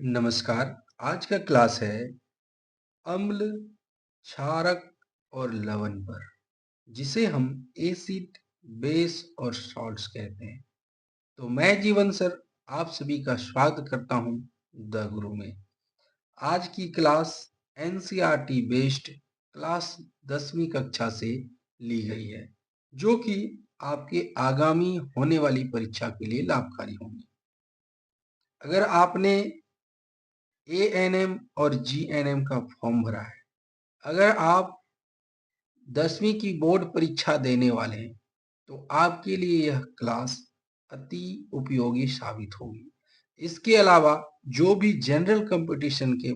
नमस्कार। आज का क्लास है अम्ल, क्षारक और लवण पर, जिसे हम एसिड, बेस और सॉल्ट्स कहते हैं। तो मैं जीवन सर आप सभी का स्वागत करता हूं द गुरु में। आज की क्लास एनसीईआरटी बेस्ड क्लास 10वीं कक्षा से ली गई है, जो कि आपके आगामी होने वाली परीक्षा के लिए लाभकारी होंगी। अगर आपने एएनएम और जीएनएम का फॉर्म भरा है, अगर आप 10वीं की बोर्ड परीक्षा देने वाले हैं, तो आपके लिए यह क्लास अति उपयोगी साबित होगी। इसके अलावा जो भी जनरल कंपटीशन के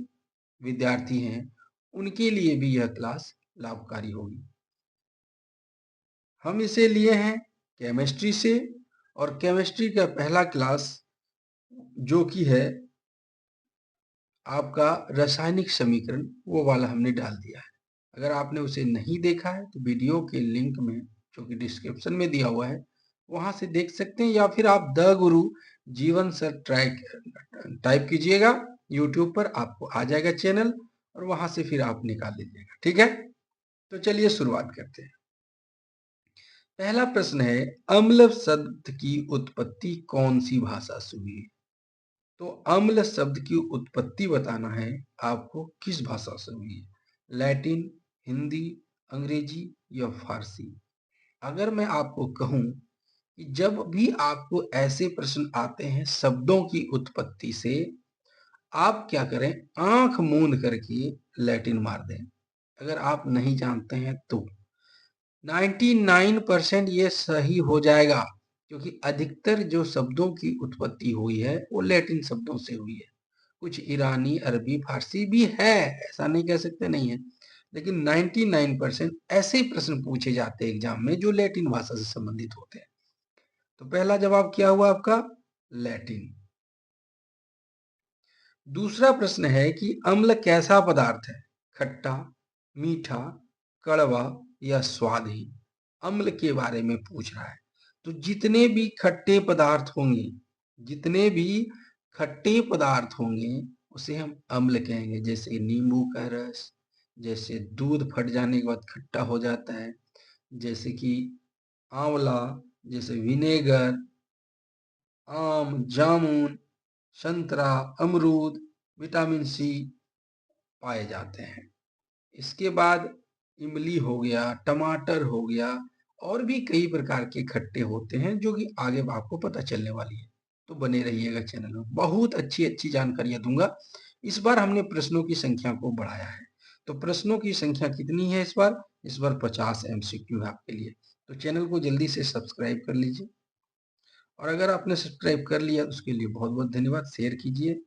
विद्यार्थी हैं, उनके लिए भी यह क्लास लाभकारी होगी। हम इसे लिए हैं केमिस्ट्री से, और केमिस्ट्री का पहला क्लास जो कि है आपका रासायनिक समीकरण, वो वाला हमने डाल दिया है। अगर आपने उसे नहीं देखा है तो वीडियो के लिंक में, जो कि डिस्क्रिप्शन में दिया हुआ है, वहां से देख सकते हैं, या फिर आप द गुरु जीवन सर टाइप कीजिएगा यूट्यूब पर, आपको आ जाएगा चैनल, और वहां से फिर आप निकाल लीजिएगा। ठीक है, तो चलिए शुरुआत करते हैं। पहला प्रश्न है, अम्ल शब्द की उत्पत्ति कौन सी भाषा से हुई है? तो अम्ल शब्द की उत्पत्ति बताना है आपको, किस भाषा से हुई है? लैटिन, हिंदी, अंग्रेजी या फारसी? अगर मैं आपको कहूं कि जब भी आपको ऐसे प्रश्न आते हैं शब्दों की उत्पत्ति से, आप क्या करें, आंख मूंद करके लैटिन मार दें। अगर आप नहीं जानते हैं तो 99% ये सही हो जाएगा, क्योंकि अधिकतर जो शब्दों की उत्पत्ति हुई है वो लैटिन शब्दों से हुई है। कुछ ईरानी, अरबी, फारसी भी है, ऐसा नहीं कह सकते नहीं है, लेकिन 99% ऐसे प्रश्न पूछे जाते हैं एग्जाम में जो लैटिन भाषा से संबंधित होते हैं। तो पहला जवाब क्या हुआ आपका? लैटिन। दूसरा प्रश्न है कि अम्ल कैसा पदार्थ है? खट्टा, मीठा, कड़वा या स्वादहीन? अम्ल के बारे में पूछ रहा है। तो जितने भी खट्टे पदार्थ होंगे, जितने भी खट्टे पदार्थ होंगे, उसे हम अम्ल कहेंगे। जैसे नींबू का रस, जैसे दूध फट जाने के बाद खट्टा हो जाता है, जैसे कि आंवला, जैसे विनेगर, आम, जामुन, संतरा, अमरूद, विटामिन सी पाए जाते हैं। इसके बाद इमली हो गया, टमाटर हो गया, और भी कई प्रकार के खट्टे होते हैं जो कि आगे आपको पता चलने वाली है। तो बने रहिएगा चैनल में, बहुत अच्छी अच्छी जानकारियां दूंगा। इस बार हमने प्रश्नों की संख्या को बढ़ाया है। तो प्रश्नों की संख्या कितनी है इस बार? इस बार 50 MCQ है आपके लिए। तो चैनल को जल्दी से सब्सक्राइब कर लीजिए, और अगर आपने सब्सक्राइब कर लिया तो उसके लिए बहुत बहुत धन्यवाद। शेयर कीजिए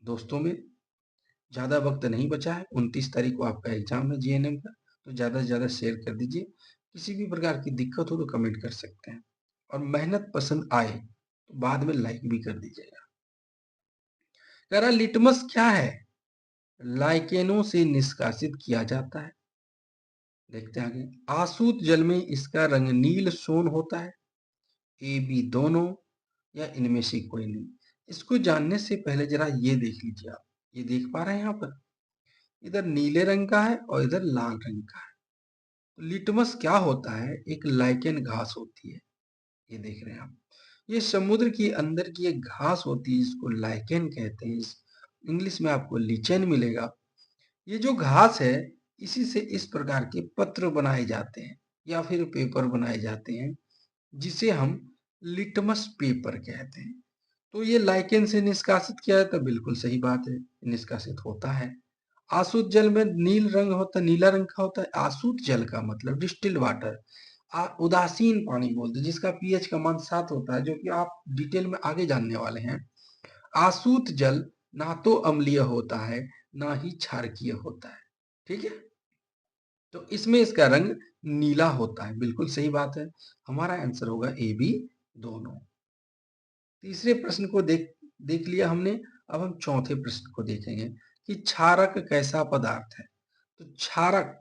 दोस्तों में। ज़्यादा वक्त नहीं बचा है, 29 तारीख को आपका एग्जाम है जीएनएम का, तो ज़्यादा से ज़्यादा शेयर कर दीजिए। किसी भी प्रकार की दिक्कत हो तो कमेंट कर सकते हैं, और मेहनत पसंद आए तो बाद में लाइक भी कर दीजिएगा। कह रहा लिटमस क्या है? लाइकेनों से निष्कासित किया जाता है। देखते हैं आगे। आसूत जल में इसका रंग नील सोन होता है। ए बी दोनों, या इनमें से कोई नहीं? इसको जानने से पहले जरा ये देख लीजिए। आप ये देख पा रहे हैं यहाँ पर, इधर नीले रंग का है और इधर लाल रंग का है। तो लिटमस क्या होता है? एक लाइकेन घास होती है, ये देख रहे हैं आप। ये समुद्र के अंदर की एक घास होती है, जिसको लाइकेन कहते हैं। इंग्लिश में आपको लिचेन मिलेगा। ये जो घास है, इसी से इस प्रकार के पत्र बनाए जाते हैं, या फिर पेपर बनाए जाते हैं, जिसे हम लिटमस पेपर कहते हैं। तो ये लाइकेन से निष्कासित किया जाता है, बिल्कुल सही बात है, निष्कासित होता है। आसूत जल में नील रंग होता है, नीला रंग का होता है। आसूत जल का मतलब डिस्टिल्ड वाटर, उदासीन पानी बोलते हैं, जिसका पीएच का मान 7 होता है, जो कि आप डिटेल में आगे जानने वाले हैं। आसूत जल ना तो अम्लीय होता है, ना ही क्षारकीय होता है। ठीक है, तो इसमें इसका रंग नीला होता है, बिल्कुल सही बात है। हमारा आंसर होगा ए बी दोनों। तीसरे प्रश्न को देख लिया हमने। अब हम चौथे प्रश्न को देखेंगे कि क्षारक कैसा पदार्थ है। तो क्षारक,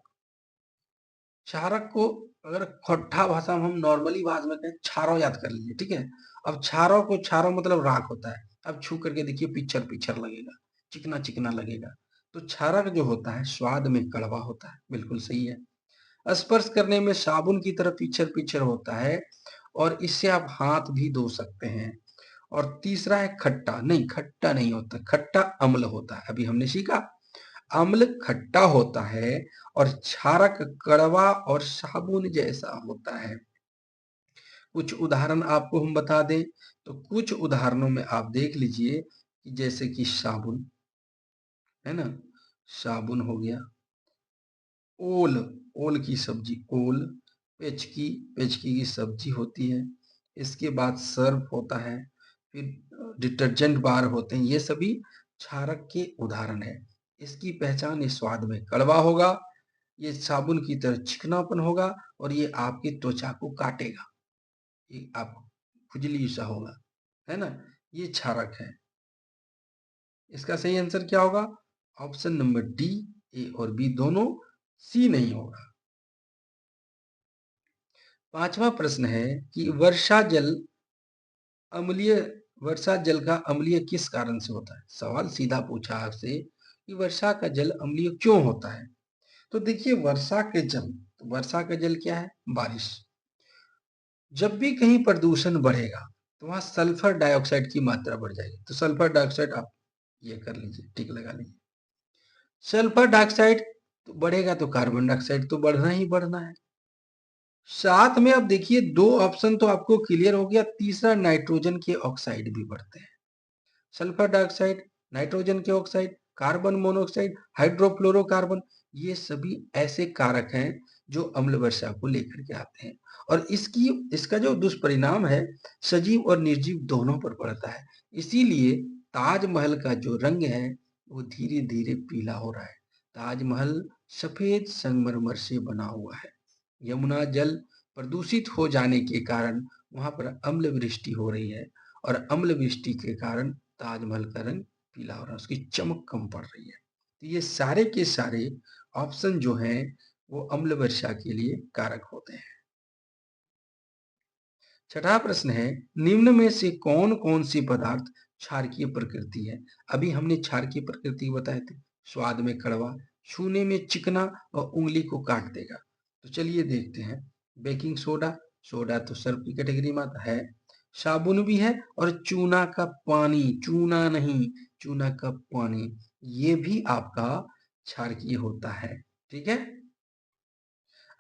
क्षारक को अगर खट्टा भाषा में हम नॉर्मली भाषा में कहें, क्षारो याद कर लीजिए। ठीक है, अब क्षारो को, क्षारो मतलब राख होता है। अब छू करके देखिए पिक्चर पिक्चर लगेगा, चिकना चिकना लगेगा। तो क्षारक जो होता है स्वाद में कड़वा होता है, बिल्कुल सही है। स्पर्श करने में साबुन की तरह पिक्चर पिक्चर होता है और इससे आप हाथ भी धो सकते हैं। और तीसरा है खट्टा, नहीं खट्टा नहीं होता, खट्टा अम्ल होता है, अभी हमने सीखा। अम्ल खट्टा होता है और क्षारक कड़वा और साबुन जैसा होता है। कुछ उदाहरण आपको हम बता दें तो कुछ उदाहरणों में आप देख लीजिए कि जैसे कि साबुन है ना, साबुन हो गया, ओल, ओल की सब्जी, ओल, पेचकी, पेचकी की सब्जी होती है। इसके बाद सर्फ होता है, फिर डिटर्जेंट बार होते हैं, ये सभी क्षारक के उदाहरण है। इसकी पहचान इस स्वाद में कड़वा होगा, ये साबुन की तरह चिकनापन होगा और ये आपकी त्वचा को काटेगा, ये आप खुजली सा होगा, है ना, ये क्षारक है। इसका सही आंसर क्या होगा? ऑप्शन नंबर डी, ए और बी दोनों, सी नहीं होगा। पांचवा प्रश्न है कि अम्लीय वर्षा जल का अम्लीय किस कारण से होता है? सवाल सीधा पूछा आपसे कि वर्षा का जल अम्लीय क्यों होता है। तो देखिए वर्षा के जल, तो वर्षा का जल क्या है? बारिश। जब भी कहीं प्रदूषण बढ़ेगा तो वहां सल्फर डाइऑक्साइड की मात्रा बढ़ जाएगी। तो सल्फर डाइऑक्साइड आप ये कर लीजिए, टिक लगा लीजिए। सल्फर डाइऑक्साइड तो बढ़ेगा तो कार्बन डाइऑक्साइड तो बढ़ना ही बढ़ना है। साथ में अब देखिए दो ऑप्शन तो आपको क्लियर हो गया, तीसरा नाइट्रोजन के ऑक्साइड भी बढ़ते हैं। सल्फर डाइऑक्साइड, नाइट्रोजन के ऑक्साइड, कार्बन मोनोऑक्साइड, हाइड्रोफ्लोरोकार्बन, ये सभी ऐसे कारक हैं जो अम्ल वर्षा को लेकर के आते हैं। और इसका जो दुष्परिणाम है सजीव और निर्जीव दोनों पर पड़ता है। इसीलिए ताजमहल का जो रंग है वो धीरे धीरे पीला हो रहा है। ताजमहल सफेद संगमरमर से बना हुआ है। यमुना जल प्रदूषित हो जाने के कारण वहां पर अम्ल वृष्टि हो रही है और अम्ल वृष्टि के कारण ताजमहल का रंग पीला हो रहा है, उसकी चमक कम पड़ रही है। तो ये सारे के सारे ऑप्शन जो हैं वो अम्ल वर्षा के लिए कारक होते हैं। छठा प्रश्न है निम्न में से कौन कौन सी पदार्थ क्षारकीय प्रकृति है? अभी हमने क्षारकीय प्रकृति बताए थे, स्वाद में कड़वा, छूने में चिकना और उंगली को काट देगा। तो चलिए देखते हैं। बेकिंग सोडा, सोडा तो सर्फ की कैटेगरी में आता है। साबुन भी है और चूना का पानी, चूना नहीं, चूना का पानी, ये भी आपका क्षारकीय होता है। ठीक है।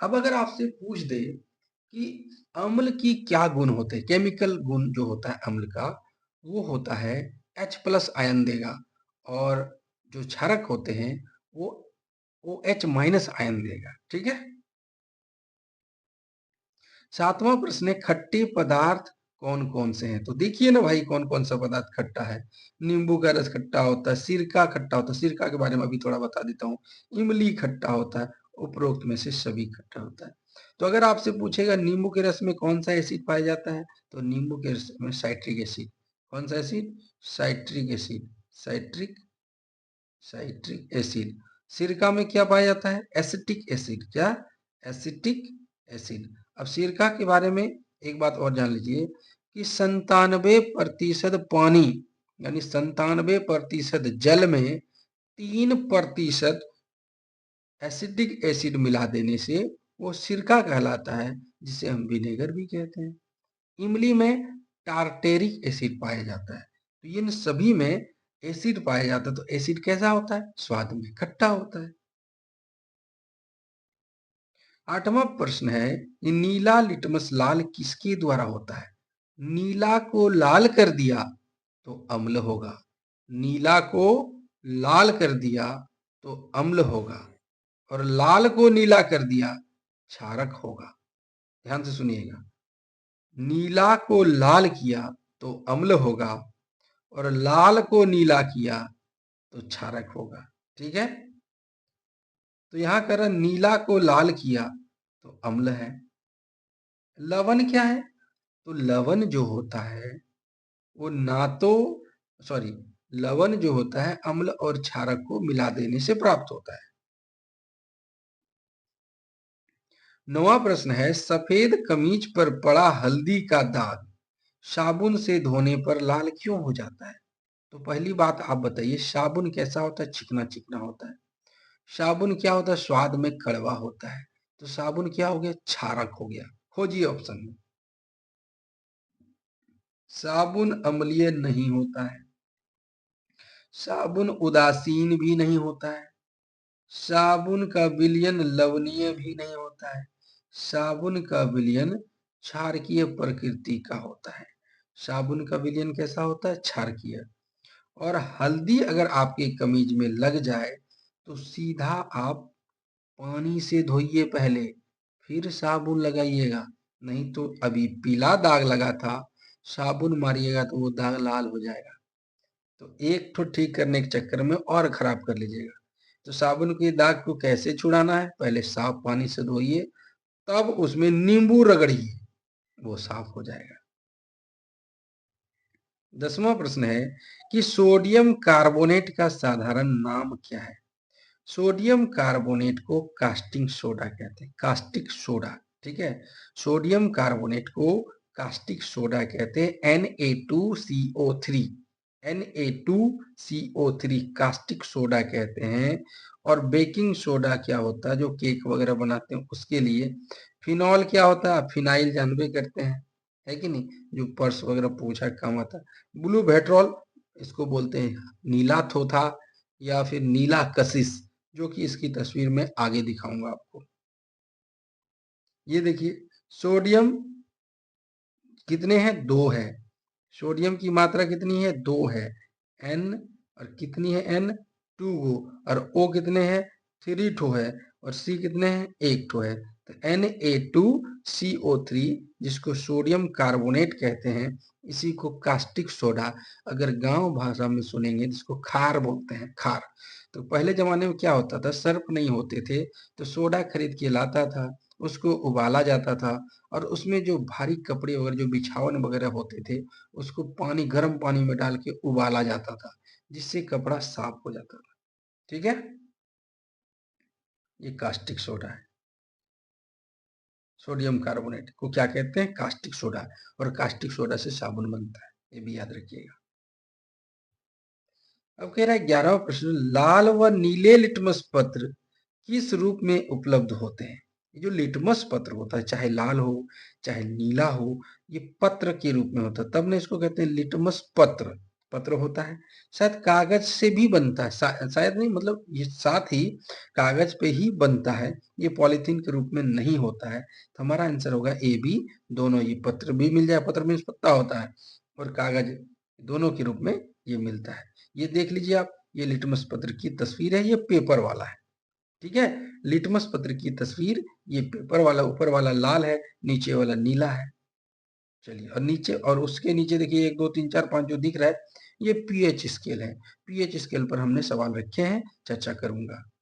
अब अगर आपसे पूछ दे कि अम्ल की क्या गुण होते हैं, केमिकल गुण जो होता है अम्ल का वो होता है H+ आयन देगा और जो क्षारक होते हैं वो OH- आयन देगा। ठीक है। सातवां प्रश्न है खट्टे पदार्थ कौन कौन से हैं? तो देखिए ना भाई कौन कौन सा पदार्थ खट्टा है। नींबू का रस खट्टा होता है, सिरका खट्टा होता है, सिरका के बारे में अभी थोड़ा बता देता हूँ। इमली खट्टा होता है, उपरोक्त में से सभी खट्टा होता है। तो अगर आपसे पूछेगा नींबू के रस में कौन सा एसिड पाया जाता है, तो नींबू के रस में साइट्रिक एसिड। कौन सा acid? Citric acid, citric citric acid. सिरका में क्या पाया जाता है? Acetic acid. क्या? Acetic acid. अब सिरका के बारे में एक बात और जान लीजिए कि 97% पानी यानी 97% जल में 3% एसिटिक एसिड मिला देने से वो सिरका कहलाता है, जिसे हम विनेगर भी कहते हैं। इमली में टार्टेरिक एसिड पाया जाता है। तो इन सभी में एसिड पाया जाता है। तो एसिड कैसा होता है? स्वाद में खट्टा होता है। आठवां प्रश्न है कि नीला लिटमस लाल किसके द्वारा होता है? नीला को लाल कर दिया तो अम्ल होगा, नीला को लाल कर दिया तो अम्ल होगा और लाल को नीला कर दिया क्षारक होगा। ध्यान से सुनिएगा। नीला को लाल किया तो अम्ल होगा और लाल को नीला किया तो क्षारक होगा। ठीक है। तो यहां कर नीला को लाल किया तो अम्ल है। लवण क्या है? तो लवण जो होता है वो ना तो सॉरी लवण जो होता है अम्ल और क्षारक को मिला देने से प्राप्त होता है। नौवां प्रश्न है सफेद कमीज पर पड़ा हल्दी का दाग साबुन से धोने पर लाल क्यों हो जाता है? तो पहली बात आप बताइए, साबुन कैसा होता है? चिकना चिकना होता है। साबुन क्या होता है? स्वाद में कड़वा होता है। तो साबुन क्या हो गया? क्षारक हो गया। खोजिए ऑप्शन में। साबुन अम्लीय नहीं होता है, साबुन उदासीन भी नहीं होता है, साबुन का विलयन लवणीय भी नहीं होता है, साबुन का विलयन क्षारकीय प्रकृति का होता है। साबुन का विलयन कैसा होता है? क्षारकीय। और हल्दी अगर आपके कमीज में लग जाए तो सीधा आप पानी से धोइए पहले, फिर साबुन लगाइएगा। नहीं तो अभी पीला दाग लगा था, साबुन मारिएगा तो वो दाग लाल हो जाएगा। तो एक ठो ठीक करने के चक्कर में और खराब कर लीजिएगा। तो साबुन के दाग को कैसे छुड़ाना है? पहले साफ पानी से धोइए, तब उसमें नींबू रगड़िए, वो साफ हो जाएगा। 10वां प्रश्न है कि सोडियम कार्बोनेट का साधारण नाम क्या है? सोडियम कार्बोनेट को कास्टिंग सोडा कहते हैं, कास्टिक सोडा। ठीक है, सोडियम कार्बोनेट को कास्टिक सोडा कहते हैं, Na2CO3, Na2CO3 कास्टिक सोडा कहते हैं। और बेकिंग सोडा क्या होता है? जो केक वगैरह बनाते हैं उसके लिए। फिनॉल क्या होता है? फिनाइल जानबे करते हैं, है कि नहीं? जो पर्स वगैरह पोछा काम आता है। ब्लू पेट्रोल, इसको बोलते हैं नीला थोथा या फिर नीला कशिश, जो कि इसकी तस्वीर में आगे दिखाऊंगा आपको। ये देखिए, सोडियम कितने हैं? 2 है। सोडियम की मात्रा कितनी है? 2 है। N और कितनी है? N 2 गो। और O कितने हैं? 3 ठो है। और C कितने हैं? 1 ठो है। तो Na2CO3 जिसको सोडियम कार्बोनेट कहते हैं, इसी को कास्टिक सोडा, अगर गांव भाषा में सुनेंगे जिसको खार बोलते हैं, खार। तो पहले जमाने में क्या होता था? सर्फ नहीं होते थे तो सोडा खरीद के लाता था, उसको उबाला जाता था, और उसमें जो भारी कपड़े वगैरह जो बिछावन वगैरह होते थे उसको पानी, गर्म पानी में डाल के उबाला जाता था, जिससे कपड़ा साफ हो जाता था। ठीक है, ये कास्टिक सोडा है। सोडियम कार्बोनेट को क्या कहते हैं? Caustic soda. और कास्टिक सोडा से साबुन बनता है, ये भी याद रखिएगा। अब कह रहा है 11वां प्रश्न, लाल व नीले लिटमस पत्र किस रूप में उपलब्ध होते हैं? ये जो लिटमस पत्र होता है, चाहे लाल हो चाहे नीला हो, ये पत्र के रूप में होता है, तब ने इसको कहते हैं लिटमस पत्र। पत्र होता है, शायद कागज से भी बनता है, शायद नहीं, मतलब ये साथ ही कागज पे ही बनता है, ये पॉलिथीन के रूप में नहीं होता है। तो हमारा आंसर होगा ए बी, दोनों। ये पत्र भी मिल जाए, पत्र में पत्ता होता है, और कागज, दोनों के रूप में ये मिलता है। ये देख लीजिए आप, ये लिटमस पत्र की तस्वीर है, ये पेपर वाला है। ठीक है, लिटमस पत्र की तस्वीर, ये पेपर वाला, ऊपर वाला लाल है, नीचे वाला नीला है। चलिए, और नीचे, और उसके नीचे देखिए 1 2 3 4 5 जो दिख रहा है, ये पीएच स्केल है। पीएच स्केल पर हमने सवाल रखे हैं, चर्चा करूंगा।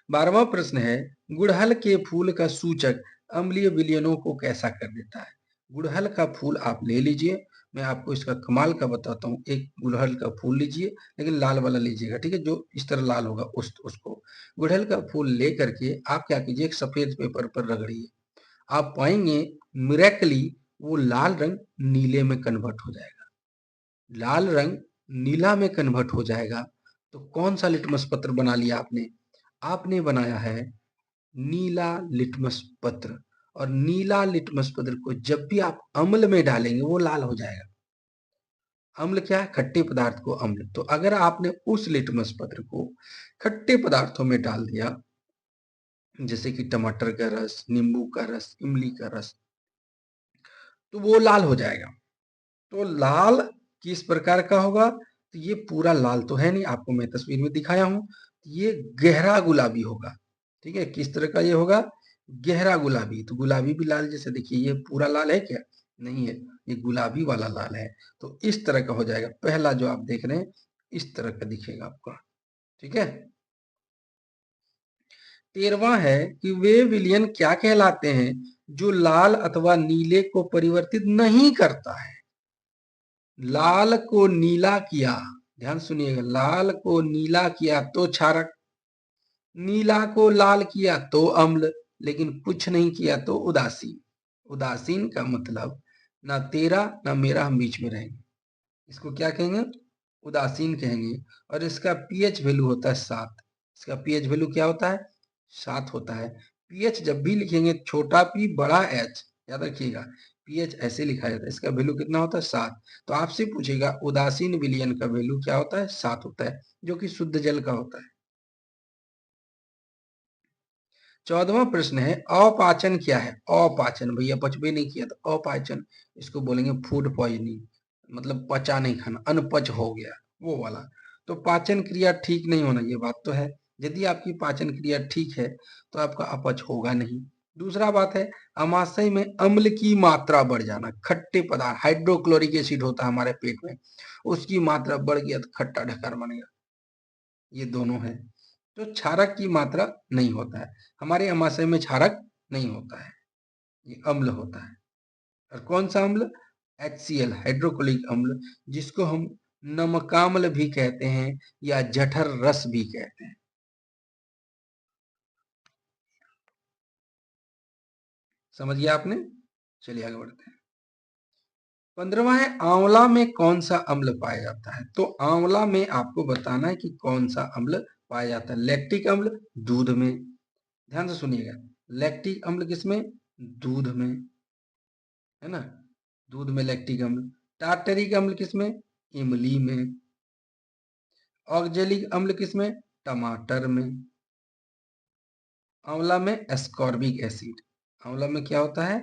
12वां प्रश्न है, गुड़हल के फूल का सूचक अम्लीय विलयनों को कैसा कर देता है? गुड़हल का फूल आप ले लीजिए, मैं आपको इसका कमाल का बताता हूँ। एक गुड़हल का फूल लीजिए, लेकिन लाल वाला लीजिएगा, ठीक है, जो इस तरह लाल होगा उसको। गुड़हल का फूल ले करके आप क्या कीजिए, एक सफेद पेपर पर रगड़िए, आप पाएंगे मिरेकली वो लाल रंग नीले में कन्वर्ट हो जाएगा। लाल रंग नीला में कन्वर्ट हो जाएगा। तो कौन सा लिटमस पत्र बना लिया आपने? आपने बनाया है नीला लिटमस पत्र। और नीला लिटमस पत्र को जब भी आप अम्ल में डालेंगे वो लाल हो जाएगा। अम्ल क्या है? खट्टे पदार्थ को अम्ल। तो अगर आपने उस लिटमस पत्र को खट्टे पदार्थों में डाल दिया, जैसे कि टमाटर का रस, नींबू का रस, इमली का रस, तो वो लाल हो जाएगा। तो लाल किस प्रकार का होगा? तो ये पूरा लाल तो है नहीं, आपको मैं तस्वीर में दिखाया हूं, ये गहरा गुलाबी होगा। ठीक है, किस तरह का ये होगा? गहरा गुलाबी। तो गुलाबी भी लाल जैसे, देखिए ये पूरा लाल है क्या? नहीं है, ये गुलाबी वाला लाल है। तो इस तरह का हो जाएगा, पहला जो आप देख रहे हैं इस तरह का दिखेगा आपका। ठीक है, 13वां है कि वे विलयन क्या कहलाते हैं जो लाल अथवा नीले को परिवर्तित नहीं करता है? लाल को नीला किया, ध्यान सुनिएगा, लाल को नीला किया तो क्षारक, नीला को लाल किया तो अम्ल, लेकिन कुछ नहीं किया तो उदासीन। उदासीन का मतलब ना तेरा ना मेरा, हम बीच में रहेंगे। इसको क्या कहेंगे, उदासीन कहेंगे। और इसका पीएच वैल्यू होता है 7। इसका पीएच वैल्यू क्या होता है, 7 होता है। पीएच जब भी लिखेंगे छोटा पी बड़ा एच, याद रखिएगा पीएच ऐसे लिखा जाता है, इसका वैल्यू कितना होता है 7। तो आपसे पूछेगा उदासीन विलयन का वैल्यू क्या होता है, 7 होता है, जो कि शुद्ध जल का होता है। 14वां प्रश्न है अपाचन क्या है। अपाचन, भैया पचबे नहीं किया तो अपाचन, इसको बोलेंगे फूड पॉइजनिंग, मतलब पचा नहीं खाना, अनपच हो गया वो वाला। तो पाचन क्रिया ठीक नहीं होना, ये बात तो है। यदि आपकी पाचन क्रिया ठीक है तो आपका अपच होगा नहीं। दूसरा बात है अमाशय में अम्ल की मात्रा बढ़ जाना, खट्टे पदार्थ हाइड्रोक्लोरिक एसिड होता है हमारे पेट में, उसकी मात्रा बढ़ गया तो खट्टा ढकार बनेगा, ये दोनों है। तो क्षारक की मात्रा नहीं होता है, हमारे अमाशय में क्षारक नहीं होता है, ये अम्ल होता है। और कौन सा अम्ल, HCl हाइड्रोक्लोरिक अम्ल, जिसको हम नमकाम्ल भी कहते हैं या जठर रस भी कहते हैं। समझ गया आपने, चलिए आगे बढ़ते हैं। 15वां है आंवला में कौन सा अम्ल पाया जाता है। तो आंवला में आपको बताना है कि कौन सा अम्ल पाया जाता है। लैक्टिक अम्ल दूध में, ध्यान से सुनिएगा, लैक्टिक अम्ल किसमें, दूध में, है ना, दूध में लैक्टिक अम्ल। टार्टरिक अम्ल किसमें, इमली में। ऑक्जेलिक अम्ल किसमें, टमाटर में। आंवला में एस्कॉर्बिक एसिड, आंवला में क्या होता है,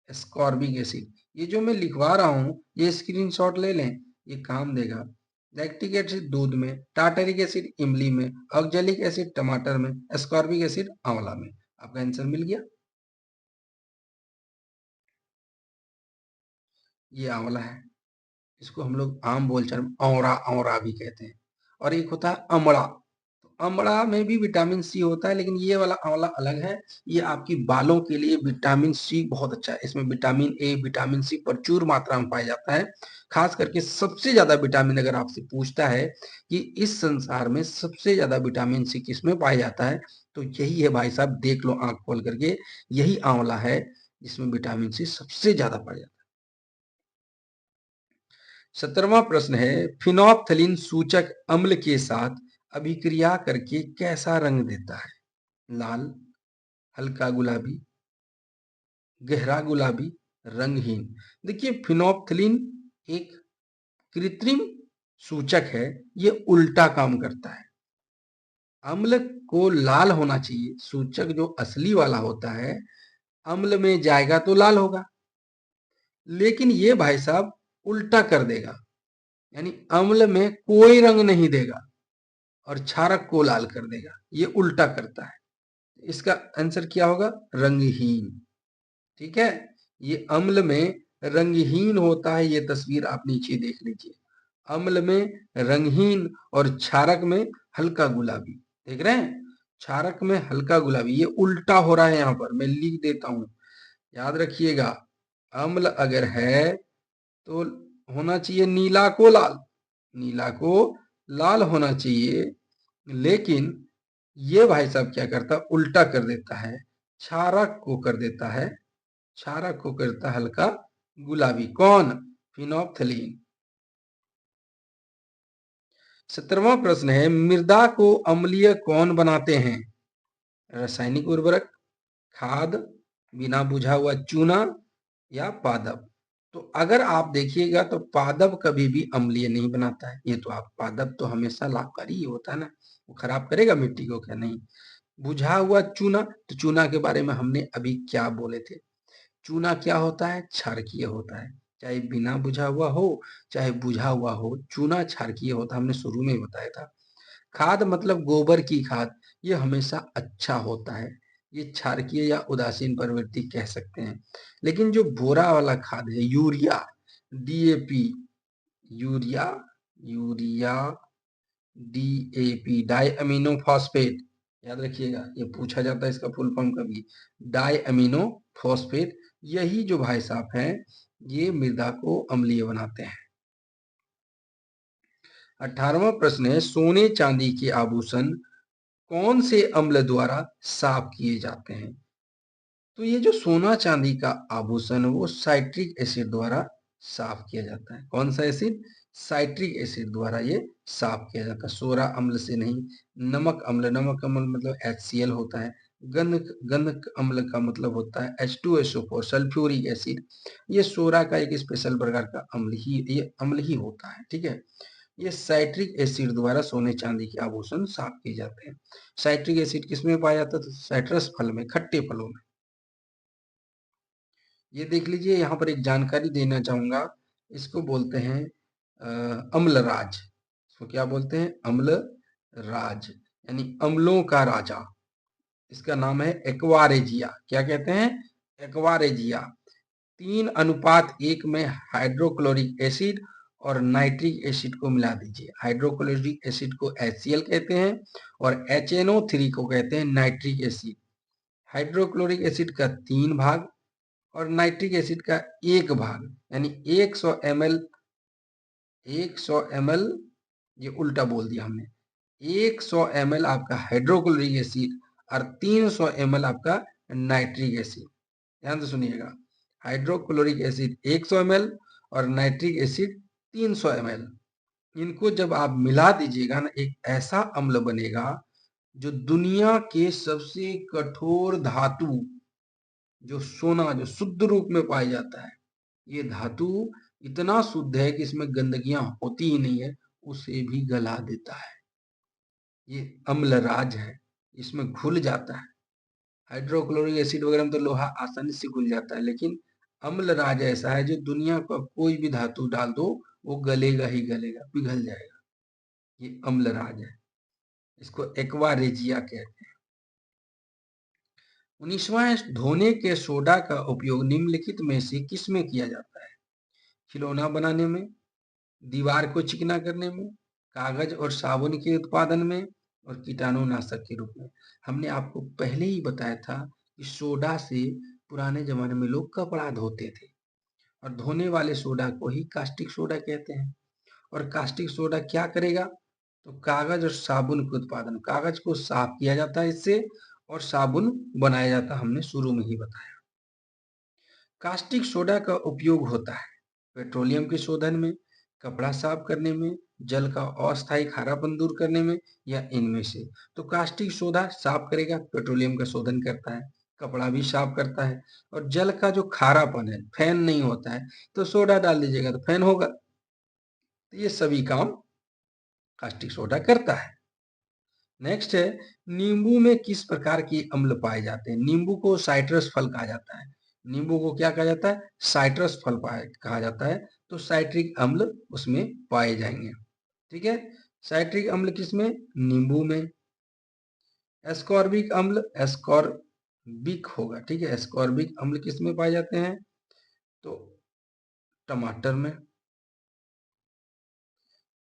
एस्कॉर्बिक एसिड। ये जो मैं लिखवा रहा हूं ये स्क्रीनशॉट ले लें, ये काम देगा। लैक्टिक एसिड दूध में, टार्टरिक एसिड इमली में, ऑक्जेलिक एसिड टमाटर में, एस्कॉर्बिक एसिड आंवला में। आपका आंसर मिल गया, ये आंवला है। इसको हम लोग आम बोलचाल में औरा औरा भी कहते हैं। और एक होता है अमड़ा, तो अमड़ा में भी विटामिन सी होता है, लेकिन ये वाला आंवला अलग है। ये आपकी बालों के लिए विटामिन सी बहुत अच्छा है, इसमें विटामिन ए विटामिन सी प्रचुर मात्रा में पाया जाता है। खास करके सबसे ज्यादा विटामिन अगर आपसे पूछता है कि इस संसार में सबसे ज्यादा विटामिन सी किसमें पाया जाता है, तो यही है भाई साहब, देख लो आंख खोल करके, यही आंवला है जिसमें विटामिन सी सबसे ज्यादा पाया जाता है। 17वां प्रश्न है फिनोप्थलीन सूचक अम्ल के साथ अभिक्रिया करके कैसा रंग देता है। लाल, हल्का गुलाबी, गहरा गुलाबी, रंगहीन। देखिए फिनोप्थलीन एक कृत्रिम सूचक है, ये उल्टा काम करता है। अम्ल को लाल होना चाहिए, सूचक जो असली वाला होता है अम्ल में जाएगा तो लाल होगा, लेकिन ये भाई साहब उल्टा कर देगा, यानी अम्ल में कोई रंग नहीं देगा और क्षारक को लाल कर देगा, ये उल्टा करता है। इसका आंसर क्या होगा, रंगहीन। ठीक है, ये अम्ल में रंगहीन होता है, ये तस्वीर आप नीचे देख लीजिए, अम्ल में रंगहीन और क्षारक में हल्का गुलाबी, देख रहे हैं, क्षारक में हल्का गुलाबी, ये उल्टा हो रहा है। यहाँ पर मैं लिख देता हूं, याद रखिएगा, अम्ल अगर है तो होना चाहिए नीला को लाल, नीला को लाल होना चाहिए, लेकिन ये भाई साहब क्या करता है, उल्टा कर देता है, क्षारक को कर देता है, क्षारक को करता है हल्का गुलाबी। कौन, फिनोप्थलीन। 17वां प्रश्न है मृदा को अम्लीय कौन बनाते हैं। रासायनिक उर्वरक, खाद, बिना बुझा हुआ चूना या पादप। तो अगर आप देखिएगा तो पादप कभी भी अम्लीय नहीं बनाता है, ये तो आप, पादप तो हमेशा लाभकारी ही होता है ना, वो खराब करेगा मिट्टी को क्या, नहीं। बुझा हुआ चूना, तो चूना के बारे में हमने अभी क्या बोले थे, चूना क्या होता है, क्षारकीय होता है, चाहे बिना बुझा हुआ हो चाहे बुझा हुआ हो, चूना क्षारकीय होता है, हमने शुरू में ही बताया था। खाद मतलब गोबर की खाद, ये हमेशा अच्छा होता है, ये क्षारकीय या उदासीन प्रवृत्ति कह सकते हैं। लेकिन जो बोरा वाला खाद है, urea, DAP, urea, urea, DAP di amino phosphate, याद रखिएगा ये पूछा जाता है इसका फुल फॉर्म कभी, डाई अमीनो फॉस्फेट, यही जो भाई साहब हैं ये मृदा को अम्लीय बनाते हैं। 18वां प्रश्न है सोने चांदी के आभूषण कौन से अम्ल द्वारा साफ किए जाते हैं। तो ये जो सोना चांदी का आभूषण वो साइट्रिक एसिड द्वारा साफ किया जाता है। कौन सा एसिड, साइट्रिक एसिड द्वारा ये साफ किया जाता है। सोरा अम्ल से नहीं। नमक अम्ल, नमक अम्ल मतलब HCl होता है। गंधक अम्ल का मतलब होता है H2SO4 सल्फ्यूरिक एसिड। ये सोरा का एक स्पेशल प्रकार का अम्ल ही होता है, ठीक है। ये साइट्रिक एसिड द्वारा सोने चांदी के आभूषण साफ किए जाते हैं। साइट्रिक एसिड किसमें पाया जाता है? तो साइट्रस फल में, खट्टे फलों में। ये देख लीजिए, यहाँ पर एक जानकारी देना चाहूंगा। इसको बोलते हैं अम्लराज। इसको क्या बोलते हैं? अम्लराज, यानी अम्लों का राजा। इसका नाम है एक्वारेजिया। क्या कहते हैं? एक्वारेजिया। 3:1 में हाइड्रोक्लोरिक एसिड और नाइट्रिक एसिड को मिला दीजिए। हाइड्रोक्लोरिक एसिड को HCl कहते हैं और HNO3 को कहते हैं नाइट्रिक एसिड। हाइड्रोक्लोरिक एसिड का 3 भाग और नाइट्रिक एसिड का 1 भाग, यानी 100 ml, ये उल्टा बोल दिया हमने। 100 ml आपका हाइड्रोक्लोरिक एसिड और 300 ml आपका नाइट्रिक एसिड। ध्यान से सुनिएगा, हाइड्रोक्लोरिक एसिड 100 ml और नाइट्रिक एसिड 300 ml। इनको जब आप मिला दीजिएगा ना, एक ऐसा अम्ल बनेगा जो दुनिया के सबसे कठोर धातु, जो सोना, जो शुद्ध रूप में पाया जाता है, ये धातु इतना शुद्ध है कि इसमें गंदगियां होती ही नहीं है, उसे भी गला देता है। ये अम्लराज है, इसमें घुल जाता है। हाइड्रोक्लोरिक एसिड वगैरह में तो लोहा आसानी से घुल जाता है, लेकिन अम्लराज ऐसा है जो दुनिया का कोई भी धातु डाल दो वो गलेगा ही गलेगा, पिघल जाएगा। ये अम्लराज है, इसको एक्वारेजिया कहते हैं। 19वां है, धोने के सोडा का उपयोग निम्नलिखित में से किस में किया जाता है? खिलौना बनाने में, दीवार को चिकना करने में, कागज और साबुन के उत्पादन में, और कीटाणुनाशक के रूप में। हमने आपको पहले ही बताया था कि सोडा से पुराने जमाने में लोग कपड़ा धोते थे, और धोने वाले सोडा को ही कास्टिक सोडा कहते हैं। और कास्टिक सोडा क्या करेगा? तो कागज और साबुन के उत्पादन, कागज को साफ किया जाता है इससे, और साबुन बनाया जाता है, हमने शुरू में ही बताया। कास्टिक सोडा का उपयोग होता है पेट्रोलियम के शोधन में, कपड़ा साफ करने में, जल का अस्थायी खारापन दूर करने में, या इनमें से। तो कास्टिक सोडा साफ करेगा, पेट्रोलियम का शोधन करता है, कपड़ा भी साफ करता है, और जल का जो खारापन है, फैन नहीं होता है, तो सोडा डाल दीजिएगा तो फैन होगा। तो ये सभी काम कास्टिक सोडा करता है। नेक्स्ट है, नींबू में किस प्रकार के अम्ल पाए जाते हैं? नींबू को साइट्रस फल कहा जाता है। नींबू को क्या कहा जाता है? साइट्रस फल कहा जाता है। तो साइट्रिक अम्ल उसमें पाए जाएंगे, ठीक है। साइट्रिक अम्ल किसमें? नींबू में। एस्कॉर्बिक अम्ल, एस्कॉर्बिक होगा, ठीक है। एस्कॉर्बिक अम्ल किसमें पाए जाते हैं? तो टमाटर में।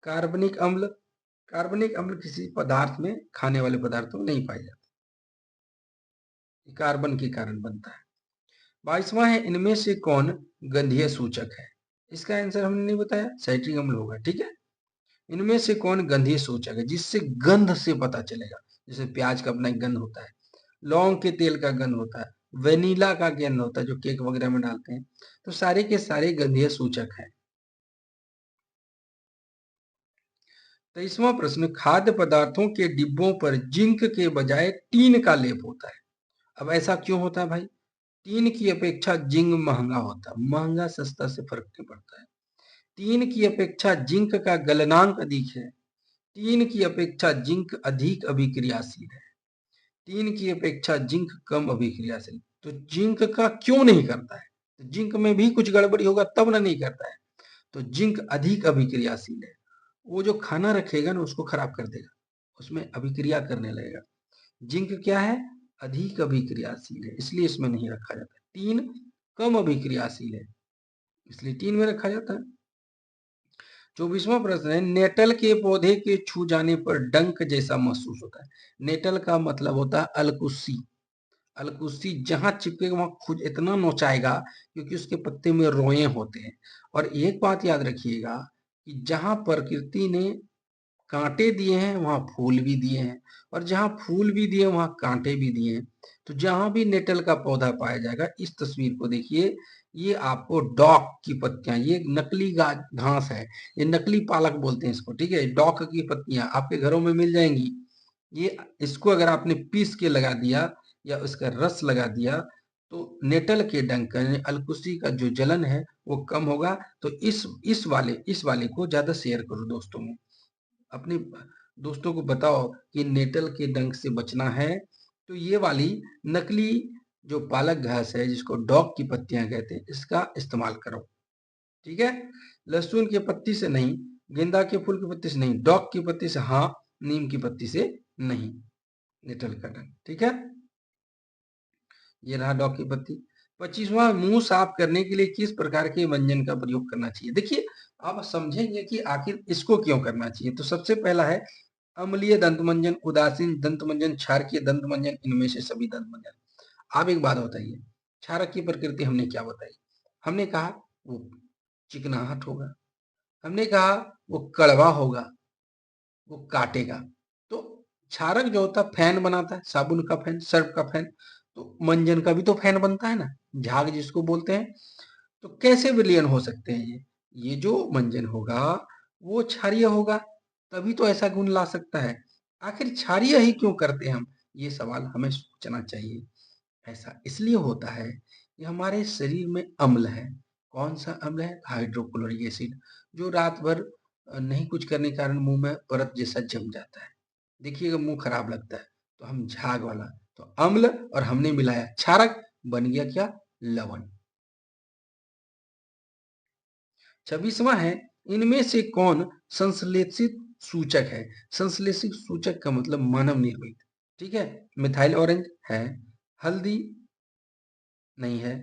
कार्बनिक अम्ल, कार्बनिक अम्ल किसी पदार्थ में, खाने वाले पदार्थों में नहीं पाए जाते, कार्बन के कारण बनता है। 22वां है, इनमें से कौन गंधीय सूचक है? इसका आंसर हमने नहीं बताया, साइट्रिक अम्ल होगा, ठीक है। इनमें से कौन गंधीय सूचक है, जिससे गंध से पता चलेगा? जैसे प्याज का अपना एक गंध होता है, लौंग के तेल का गंध होता है, वेनिला का गंध होता है जो केक वगैरह में डालते हैं। तो सारे के सारे गंधीय सूचक हैं। 23वां प्रश्न, खाद्य पदार्थों के डिब्बों पर जिंक के बजाय टीन का लेप होता है। अब ऐसा क्यों होता है भाई? टीन की अपेक्षा जिंक महंगा होता है, महंगा सस्ता से फर्क नहीं पड़ता है। टीन की अपेक्षा जिंक का गलनांक अधिक है। टीन की अपेक्षा जिंक अधिक अभिक्रियाशील है। टीन की अपेक्षा जिंक कम अभिक्रियाशील। तो जिंक का क्यों नहीं करता है? तो जिंक में भी कुछ गड़बड़ी होगा तब ना नहीं करता है। तो जिंक अधिक अभिक्रियाशील है, वो जो खाना रखेगा ना उसको खराब कर देगा, उसमें अभिक्रिया करने लगेगा। जिंक क्या है? अधिक अभिक्रियाशील है, इसलिए इसमें नहीं रखा जाता। टीन कम अभिक्रियाशील है, इसलिए टीन में रखा जाता है। 24वां प्रश्न है, नेटल के पौधे के छू जाने पर डंक जैसा महसूस होता है। नेटल का मतलब होता है अलकुस्सी। अलकुस्सी जहां चिपकेगा वहां खुद इतना नोचाएगा, क्योंकि उसके पत्ते में रोए होते हैं। और एक बात याद रखिएगा कि जहां प्रकृति ने कांटे दिए हैं वहां फूल भी दिए हैं, और जहां फूल भी दिए वहां कांटे भी दिए हैं। तो जहां भी नेटल का पौधा पाया जाएगा, इस तस्वीर को देखिए, ये आपको डॉक की पत्तियां, ये नकली घास है, ये नकली पालक बोलते हैं इसको, ठीक है। डॉक की पत्तियां आपके घरों में मिल जाएंगी। ये इसको अगर आपने पीस के लगा दिया या उसका रस लगा दिया तो नेटल के डंक यानी अलकुसी का जो जलन है वो कम होगा। तो इस वाले को ज्यादा शेयर करो दोस्तों में, अपने दोस्तों को बताओ कि नेटल के डंक से बचना है तो ये वाली नकली जो पालक घास है जिसको डॉग की पत्तियां कहते हैं इसका इस्तेमाल करो, ठीक है। लहसुन की पत्ती से नहीं, गेंदा के फूल की पत्ती से नहीं, डॉग की पत्ती से हाँ, नीम की पत्ती से नहीं, नेटल का डंक, ठीक है। ये रहा डॉग की पत्ती। 25वां, मुंह साफ करने के लिए किस प्रकार के व्यंजन का प्रयोग करना चाहिए। देखिए आप समझेंगे कि आखिर इसको क्यों करना चाहिए। तो सबसे पहला है अम्लीय दंत मंजन, उदासीन दंत मंजन, क्षारकीय दंत मंजन, इनमें से सभी दंत मंजन। आप एक बात बताइए, क्षारक की प्रकृति हमने क्या बताई। हमने कहा वो चिकनाहट होगा, हमने कहा वो कड़वा होगा, वो काटेगा। तो क्षारक जो होता है फैन बनाता है, साबुन का फैन, सर्फ का फैन, तो मंजन का भी तो फैन बनता है ना, झाग जिसको बोलते हैं। तो कैसे विलयन हो सकते हैं ये जो मंजन होगा वो क्षारीय होगा, तभी तो ऐसा गुण ला सकता है। आखिर क्षारीय ही क्यों करते हैं हम, ये सवाल हमें सोचना चाहिए। ऐसा इसलिए होता है कि हमारे शरीर में अम्ल है। कौन सा अम्ल है, हाइड्रोक्लोरिक एसिड, जो रात भर नहीं कुछ करने के कारण मुंह में परत जैसा जम जाता है। देखिएगा मुंह खराब लगता है तो हम झाग वाला, तो अम्ल और हमने मिलाया क्षारक, बन गया क्या, लवण। 26वां है, इनमें से कौन संश्लेषित सूचक है। संश्लेषित सूचक का मतलब मानव निर्मित, ठीक है। मिथाइल ऑरेंज है, हल्दी नहीं है,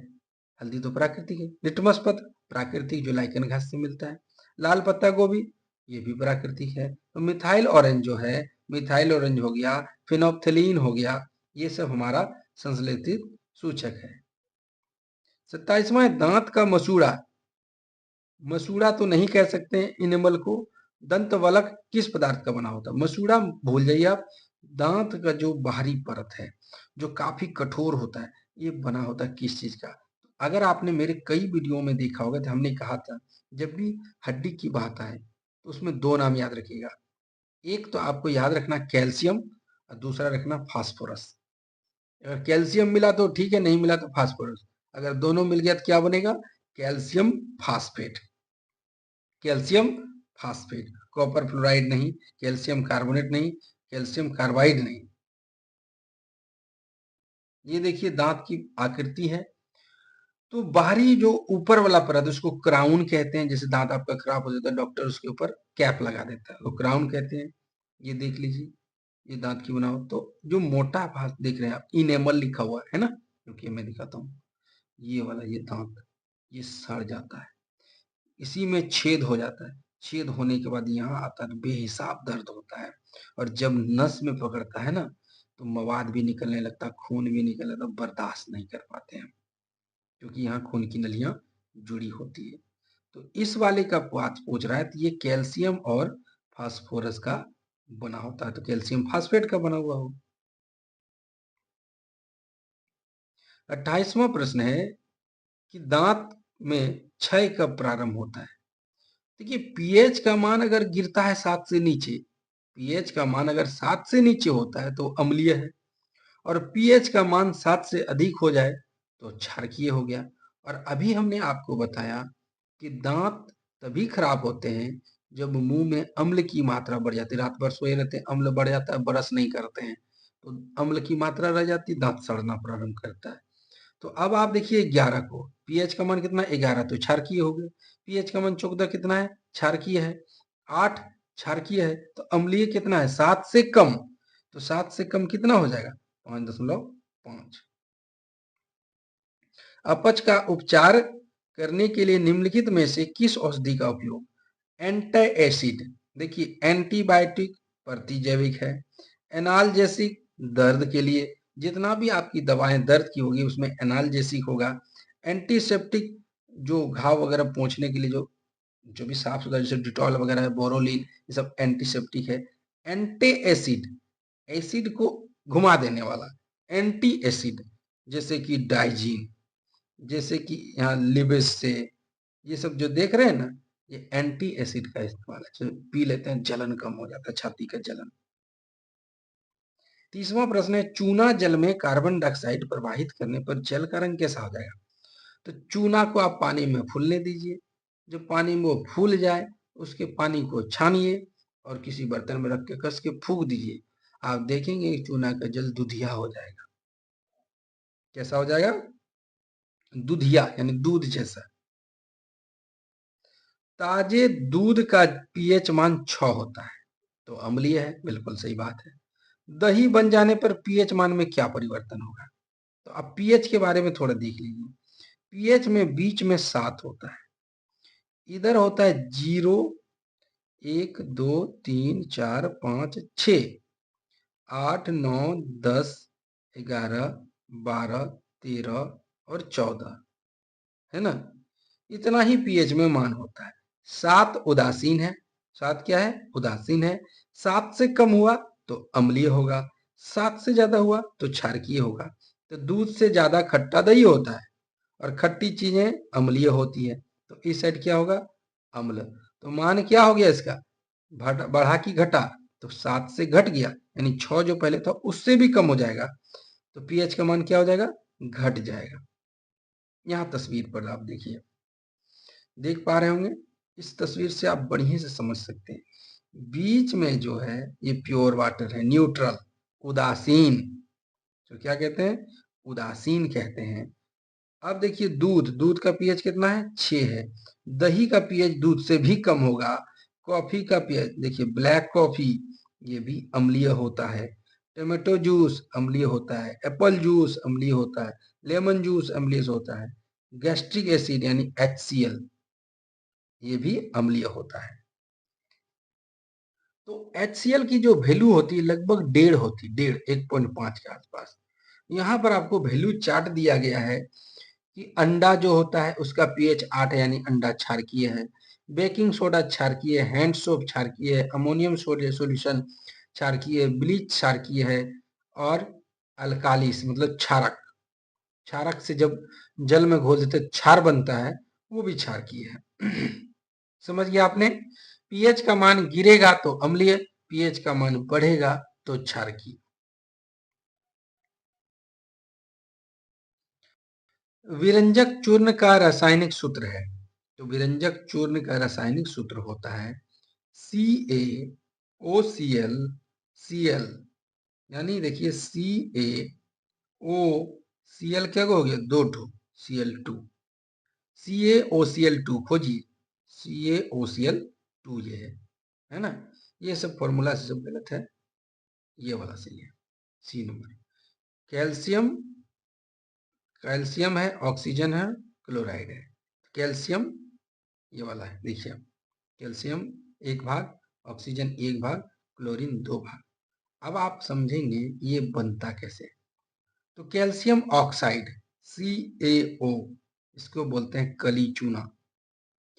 हल्दी तो प्राकृतिक है। लिटमस पत्र प्राकृतिक जो लाइकन घास से मिलता है। लाल पत्ता गोभी ये भी प्राकृतिक है। तो मिथाइल ऑरेंज जो है, मिथाइल ऑरेंज हो गया, फिनोप्थलीन हो गया, ये सब हमारा संश्लेषित सूचक है। 27वां है दांत का मसूड़ा। मसूड़ा तो नहीं कह सकते हैं इनेमल को। दंत वलक किस पदार्थ का बना होता है, मसूड़ा भूल जाइए आप। दांत का जो बाहरी परत है जो काफी कठोर होता है, ये बना होता है किस चीज का। अगर आपने मेरे कई वीडियो में देखा होगा तो हमने कहा था जब भी हड्डी की बात आए तो उसमें दो नाम याद रखिएगा। एक तो आपको याद रखना कैल्शियम और दूसरा रखना फास्फोरस। अगर कैल्शियम मिला तो ठीक है, नहीं मिला तो फास्फोरस। अगर दोनों मिल गया तो क्या बनेगा, calcium phosphate. Calcium phosphate, copper fluoride नहीं, कैल्शियम कार्बोनेट नहीं, कैल्शियम कार्बाइड नहीं। ये देखिए दांत की आकृति है। तो बाहरी जो ऊपर वाला परत उसको क्राउन कहते हैं। जैसे दांत आपका खराब हो जाता है, डॉक्टर उसके ऊपर कैप लगा देता है, तो क्राउन कहते हैं। ये देख लीजिए, ये दांत की बनावट। तो जो मोटा भाग देख रहे हैं आप, इनेमल लिखा हुआ है ना, क्योंकि मैं दिखाता हूँ, ये वाला ये दांत ये सड़ जाता है, इसी में छेद हो जाता है। छेद होने के बाद यहाँ आता है, बेहिसाब दर्द होता है। और जब नस में पकड़ता है ना तो मवाद भी निकलने लगता, खून भी निकलने लगता, बर्दाश्त नहीं कर पाते हैं क्योंकि यहाँ खून की नलियां जुड़ी होती है। तो इस वाले का बात पूछ रहा है, तो ये कैल्शियम और फास्फोरस का बना होता है, तो कैल्शियम फास्फेट का बना हुआ हो। 28वां प्रश्न है कि दांत में क्षय कब प्रारंभ होता है। देखिए पीएच का मान अगर गिरता है 7 से नीचे, पीएच का मान अगर 7 से नीचे होता है तो अम्लीय है, और पीएच का मान 7 से अधिक हो जाए तो क्षारकीय हो गया। और अभी हमने आपको बताया कि दांत तभी खराब होते हैं जब मुंह में अम्ल की मात्रा बढ़ जाती है। रात भर सोए रहते हैं, अम्ल बढ़ जाता है, ब्रश नहीं करते हैं तो अम्ल की मात्रा रह जाती है, दांत सड़ना प्रारंभ करता है। तो अब आप देखिए 11 को, पीएच का मान कितना 11, तो क्षारकीय हो गए। पीएच का मान 14 कितना है, क्षारकीय है। 8 क्षारकीय है, तो अम्लीय कितना है 7 से कम, तो 7 से कम कितना हो जाएगा 5.5। अपच का उपचार करने के लिए निम्नलिखित में से किस औषधि का उपयोग, एंटी एसिड, देखिए एंटीबायोटिक प्रतिजैविक है, एनाल्जेसिक दर्द के लिए, जितना भी आपकी दवाएं दर्द की होगी उसमें एनाल्जेसिक होगा। एंटीसेप्टिक जो घाव वगैरह पोंछने के लिए जो जो भी साफ सुथरा जैसे डिटॉल वगैरह है, बोरोलिन, ये सब एंटीसेप्टिक है। एंटी एसिड, एसिड को घुमा देने वाला, एंटी एसिड जैसे कि डाइजीन, जैसे कि यहाँ लिबिस से, ये सब जो देख रहे हैं ना, ये एंटी एसिड का इस्तेमाल है, जो पी लेते हैं जलन कम हो जाता है, छाती का जलन। 30वां प्रश्न है, चूना जल में कार्बन डाइऑक्साइड प्रवाहित करने पर जल का रंग कैसा हो जाएगा? तो चूना को आप पानी में फूलने दीजिए, जो पानी में वो फूल जाए उसके पानी को छानिए और किसी बर्तन में रख के कस के फूंक दीजिए, आप देखेंगे चूना का जल दुधिया हो जाएगा। कैसा हो जाएगा? दुधिया, यानी दूध जैसा। ताजे दूध का पीएच मान 6 होता है, तो अम्लीय है, बिल्कुल सही बात है। दही बन जाने पर पीएच मान में क्या परिवर्तन होगा? तो अब पीएच के बारे में थोड़ा देख लीजिए। पीएच में बीच में 7 होता है, इधर होता है 0, 1, 2, 3, 4, 5, 6, 8, 9, 10, 11, 12, 13 और 14, है ना? इतना ही पीएच में मान होता है। 7 उदासीन है, 7 क्या है? उदासीन है। 7 से कम हुआ तो अम्लीय होगा, 7 से ज्यादा हुआ तो क्षारकीय होगा। तो दूध से ज्यादा खट्टा दही होता है और खट्टी चीजें अम्लीय होती है, तो इस साइड क्या होगा? अम्ल। तो मान क्या हो गया इसका? बढ़ा की घटा? तो 7 से घट गया, यानी 6 जो पहले था उससे भी कम हो जाएगा, तो पीएच का मान क्या हो जाएगा? घट जाएगा। यहाँ तस्वीर पर आप देखिए, देख पा रहे होंगे, इस तस्वीर से आप बढ़िया से समझ सकते हैं। बीच में जो है ये प्योर वाटर है, न्यूट्रल, उदासीन, तो क्या कहते हैं? उदासीन कहते हैं। अब देखिए दूध, दूध का पीएच कितना है? 6 है। दही का पीएच दूध से भी कम होगा। कॉफी का पीएच देखिए, ब्लैक कॉफी ये भी अम्लीय होता है। टोमेटो जूस अम्लीय होता है, एप्पल जूस अम्लीय होता है, लेमन जूस अम्लीय होता है, गैस्ट्रिक एसिड यानी HCl ये भी अम्लीय होता है। तो HCl की जो वैल्यू होती है लगभग 1.5 होती, 1.5 के आसपास। यहाँ पर आपको वैल्यू चार्ट दिया गया है कि अंडा जो होता है उसका पीएच 8 है, यानी अंडा क्षारकीय है। बेकिंग सोडा क्षारकीय है, हैंड सोप क्षारकीय है, अमोनियम सोल्यूशन क्षारकीय है, ब्लीच क्षारकीय है, और अल्कालिस मतलब क्षारक, क्षारक से जब जल में घोल देते क्षार बनता है, वो भी क्षारकीय है। समझ गया आपने? पीएच का मान गिरेगा तो अम्लीय, पीएच का मान बढ़ेगा तो क्षारकीय। विरंजक चूर्ण का रासायनिक सूत्र है, तो विरंजक चूर्ण का रासायनिक सूत्र होता है CaOCl Cl, यानी देखिए CaOCl क्या हो गया? 2 Cl2, CaOCl2 खोजिए, CaOCl2 ये है ना? ये सब फॉर्मूला से सब गलत है, ये वाला सही है, सी नंबर। कैल्शियम, कैल्शियम है, ऑक्सीजन है, क्लोराइड है। कैल्शियम ये वाला है, देखिए कैल्शियम 1 भाग, ऑक्सीजन 1 भाग, क्लोरीन 2 भाग। अब आप समझेंगे ये बनता कैसे। तो कैल्शियम ऑक्साइड CaO, इसको बोलते हैं कली चूना।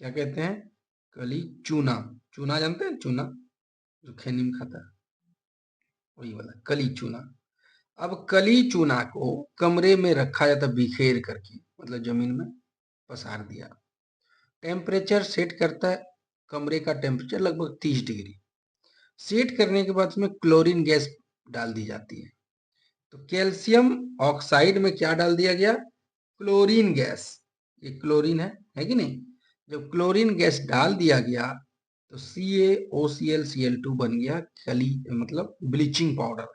क्या कहते हैं? कली चूना। चूना जानते हैं? चूना जो खैनी में खाता है, वही वाला कली चूना। अब कली चूना को कमरे में रखा जाता बिखेर करके, मतलब जमीन में पसार दिया। टेम्परेचर सेट करता है, कमरे का टेम्परेचर लगभग 30 डिग्री। सेट करने के बाद उसमें क्लोरीन गैस डाल दी जाती है। तो कैल्शियम ऑक्साइड में क्या डाल दिया गया? Chlorine gas. ये क्लोरीन है कि नहीं? जब क्लोरीन गैस डाल दिया गया तो CaOCl बन गया कली, मतलब ब्लीचिंग पाउडर,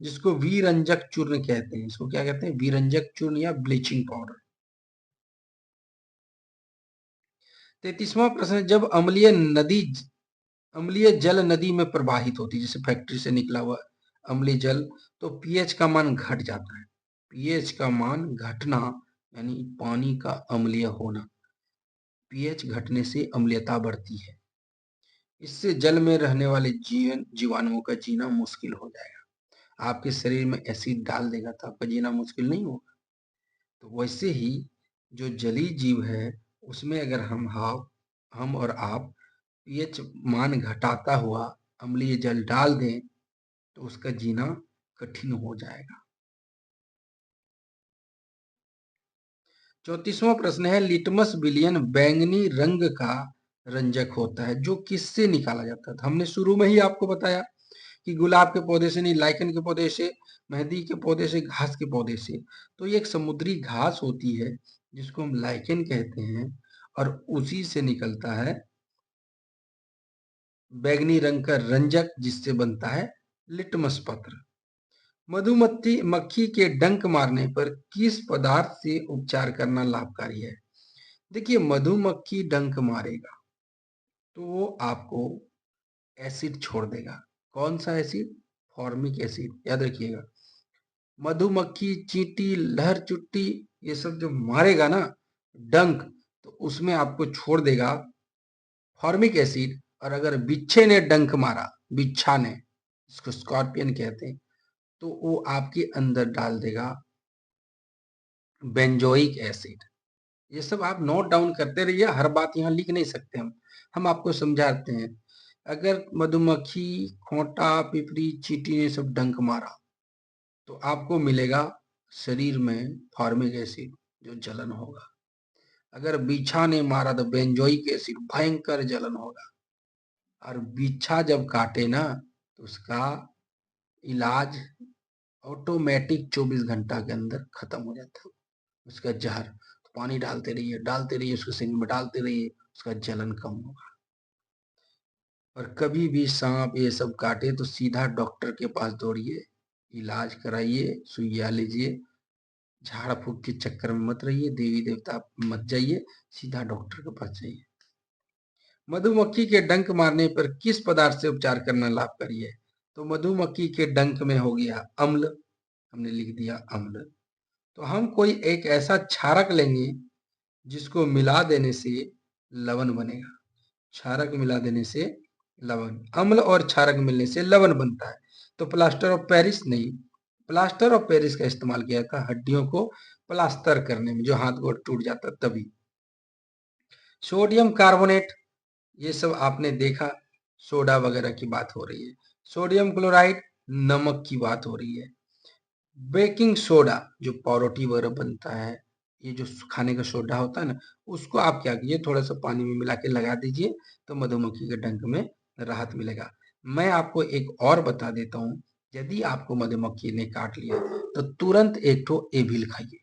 जिसको विरंजक चूर्ण कहते हैं। इसको क्या कहते हैं? विरंजक चूर्ण या ब्लीचिंग पाउडर। 33वां प्रश्न, जब अम्लीय जल नदी में प्रवाहित होती है, जैसे फैक्ट्री से निकला हुआ अम्लीय जल, तो पीएच का मान घट जाता है। पीएच का मान घटना यानी पानी का अम्लीय होना, पीएच घटने से अम्लीयता बढ़ती है। इससे जल में रहने वाले जीवाणुओं का जीना मुश्किल हो जाएगा। आपके शरीर में एसिड डाल देगा तो आपका जीना मुश्किल नहीं होगा। तो वैसे ही जो जलीय जीव है उसमें अगर हम और आप पीएच मान घटाता हुआ अम्लीय जल डाल दें तो उसका जीना कठिन हो जाएगा। 34वां प्रश्न है, लिटमस विलियन बैंगनी रंग का रंजक होता है जो किससे निकाला जाता है? तो हमने शुरू में ही आपको बताया कि गुलाब के पौधे से नहीं, लाइकन के पौधे से, मेहंदी के पौधे से, घास के पौधे से। तो ये एक समुद्री घास होती है जिसको हम लाइकन कहते हैं और उसी से निकलता है बैंगनी रंग का रंजक जिससे बनता है लिटमस पत्र। मधुमक्खी मक्खी के डंक मारने पर किस पदार्थ से उपचार करना लाभकारी है? देखिए, मधुमक्खी डंक मारेगा तो वो आपको एसिड छोड़ देगा। कौन सा एसिड? फॉर्मिक एसिड, याद रखिएगा। मधुमक्खी, चींटी, लहर चुट्टी, ये सब जो मारेगा ना डंक, तो उसमें आपको छोड़ देगा फॉर्मिक एसिड। और अगर बिच्छे ने डंक मारा, बिच्छा ने, इसको स्कॉर्पियन कहते हैं, तो वो आपके अंदर डाल देगा बेंजोइक एसिड। ये सब आप नोट डाउन करते रहिए, हर बात यहाँ लिख नहीं सकते हम आपको समझाते हैं। अगर मधुमक्खी, खोंटा, पिपरी, चींटी ने सब डंक मारा तो आपको मिलेगा शरीर में फॉर्मिक एसिड जो जलन होगा। अगर बिच्छा ने मारा तो बेंजोइक एसिड, भयंकर जलन होगा। और बिच्छा जब काटे ना तो उसका इलाज ऑटोमेटिक 24 घंटा के अंदर खत्म हो जाता है। उसका जहर, तो पानी डालते रहिए उसको सिंग में डालते रहिए, उसका जलन कम होगा। और कभी भी सांप ये सब काटे तो सीधा डॉक्टर के पास दौड़िए, इलाज कराइए, सुइया लीजिए। झाड़ फूक के चक्कर में मत रहिए, देवी देवता मत जाइए, सीधा डॉक्टर के पास जाइए। मधुमक्खी के डंक मारने पर किस पदार्थ से उपचार करना लाभकारी है? तो मधुमक्खी के डंक में हो गया अम्ल, हमने लिख दिया अम्ल। तो हम कोई एक ऐसा क्षारक लेंगे जिसको मिला देने से लवण बनेगा। क्षारक मिला देने से लवण, अम्ल और क्षारक मिलने से लवण बनता है। तो प्लास्टर ऑफ पेरिस नहीं, प्लास्टर ऑफ पेरिस का इस्तेमाल किया था हड्डियों को प्लास्टर करने में, जो हाथ गोड़ टूट जाता तभी। सोडियम कार्बोनेट, ये सब आपने देखा, सोडा वगैरह की बात हो रही है। सोडियम क्लोराइड, नमक की बात हो रही है। बेकिंग सोडा, जो पावरोटी वगैरह बनता है, ये जो खाने का सोडा होता है ना, उसको आप क्या कीजिए, थोड़ा सा पानी में मिला के लगा दीजिए, तो मधुमक्खी के डंक में राहत मिलेगा। मैं आपको एक और बता देता हूँ, यदि आपको मधुमक्खी ने काट लिया तो तुरंत एक ठो एविल खाइए।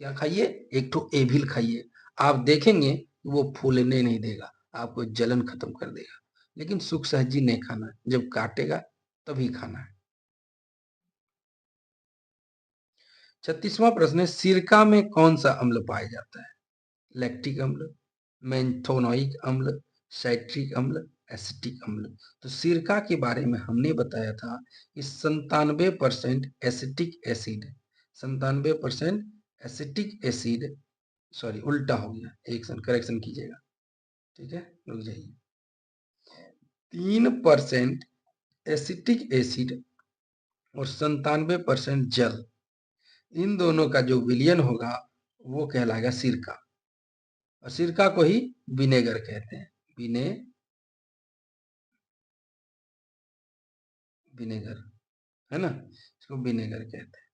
क्या खाइए? एक ठो एविल खाइए। आप देखेंगे वो फूलने नहीं देगा, आपको जलन खत्म कर देगा। लेकिन सुख सहजी नहीं खाना है, जब काटेगा तभी खाना है। 36वां प्रश्न है, सिरका में कौन सा अम्ल पाया जाता है? लैक्टिक अम्ल, मेंथोनोइक अम्ल, साइट्रिक अम्ल, एसिटिक अम्ल। तो सिरका के बारे में हमने बताया था कि 97% एसिटिक एसिड है। 97% एसिटिक एसिड, सॉरी उल्टा हो गया, एक सेकंड करेक्शन कीजिएगा, ठीक है, रुक जाइए। 3% एसिटिक एसिड और 97% जल, इन दोनों का जो विलयन होगा वो कहलाएगा सिरका। और सिरका को ही विनेगर कहते हैं। विनेगर, है ना, इसको विनेगर कहते हैं।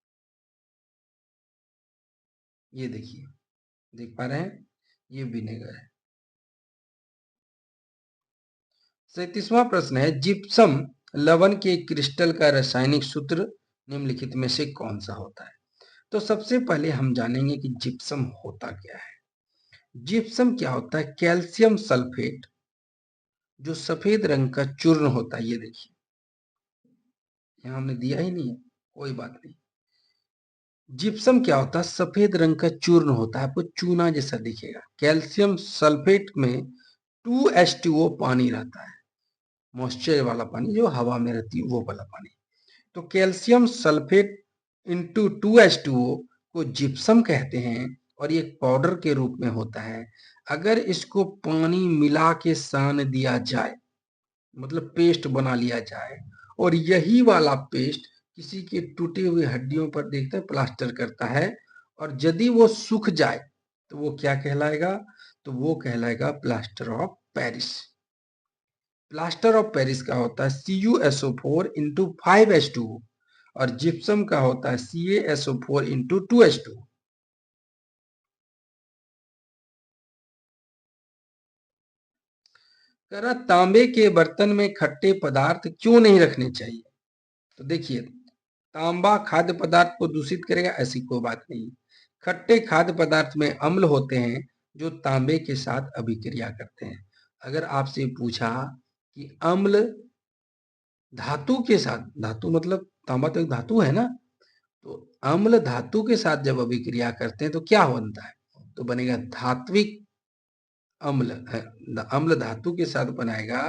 ये देखिए, देख पा रहे हैं, ये विनेगर है। 37वां प्रश्न है, जिप्सम लवण के क्रिस्टल का रासायनिक सूत्र निम्नलिखित में से कौन सा होता है? तो सबसे पहले हम जानेंगे कि जिप्सम होता क्या है। जिप्सम क्या होता है? कैल्शियम सल्फेट, जो सफेद रंग का चूर्ण होता है, ये देखिए यहाँ हमने दिया ही नहीं है, कोई बात नहीं। जिप्सम क्या होता है? सफेद रंग का चूर्ण होता है, आपको चूना जैसा दिखेगा। कैल्शियम सल्फेट में 2H2O पानी रहता है, मॉइस्चर वाला पानी जो हवा में रहती है, वो वाला पानी। तो कैल्शियम सल्फेट इंटू 2H2O को जिप्सम कहते हैं और ये पाउडर के रूप में होता है। अगर इसको पानी मिला के सान दिया जाए, मतलब पेस्ट बना लिया जाए, और यही वाला पेस्ट किसी के टूटे हुए हड्डियों पर देखते हैं प्लास्टर करता है, और यदि वो सूख जाए तो वो क्या कहलाएगा? तो वो कहलाएगा plaster of Paris. Plaster of Paris का होता है CuSO4 इंटू 5H2O और जिप्सम का होता है CaSO4 इंटू 2H2O। कह रहा तांबे के बर्तन में खट्टे पदार्थ क्यों नहीं रखने चाहिए। तो देखिए, तांबा खाद्य पदार्थ को दूषित करेगा ऐसी कोई बात नहीं। खट्टे खाद्य पदार्थ में अम्ल होते हैं जो तांबे के साथ अभिक्रिया करते हैं। अगर आपसे पूछा कि अम्ल धातु के साथ, धातु मतलब तांबा तो एक धातु है ना, तो अम्ल धातु के साथ जब अभिक्रिया करते हैं तो क्या बनता है, तो बनेगा धात्विक अम्ल। अम्ल धातु के साथ बनाएगा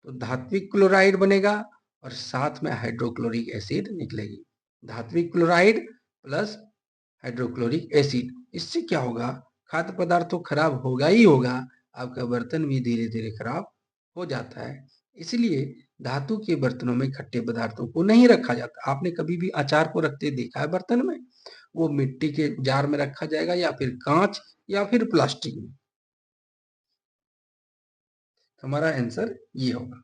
तो धात्विक क्लोराइड बनेगा और साथ में हाइड्रोक्लोरिक एसिड निकलेगी। धात्विक क्लोराइड प्लस हाइड्रोक्लोरिक एसिड, इससे क्या होगा, खाद्य पदार्थ तो खराब होगा ही होगा, आपका बर्तन भी धीरे धीरे खराब हो जाता है। इसलिए धातु के बर्तनों में खट्टे पदार्थों को नहीं रखा जाता। आपने कभी भी अचार को रखते देखा है बर्तन में, वो मिट्टी के जार में रखा जाएगा या फिर कांच या फिर प्लास्टिक में। हमारा आंसर ये होगा।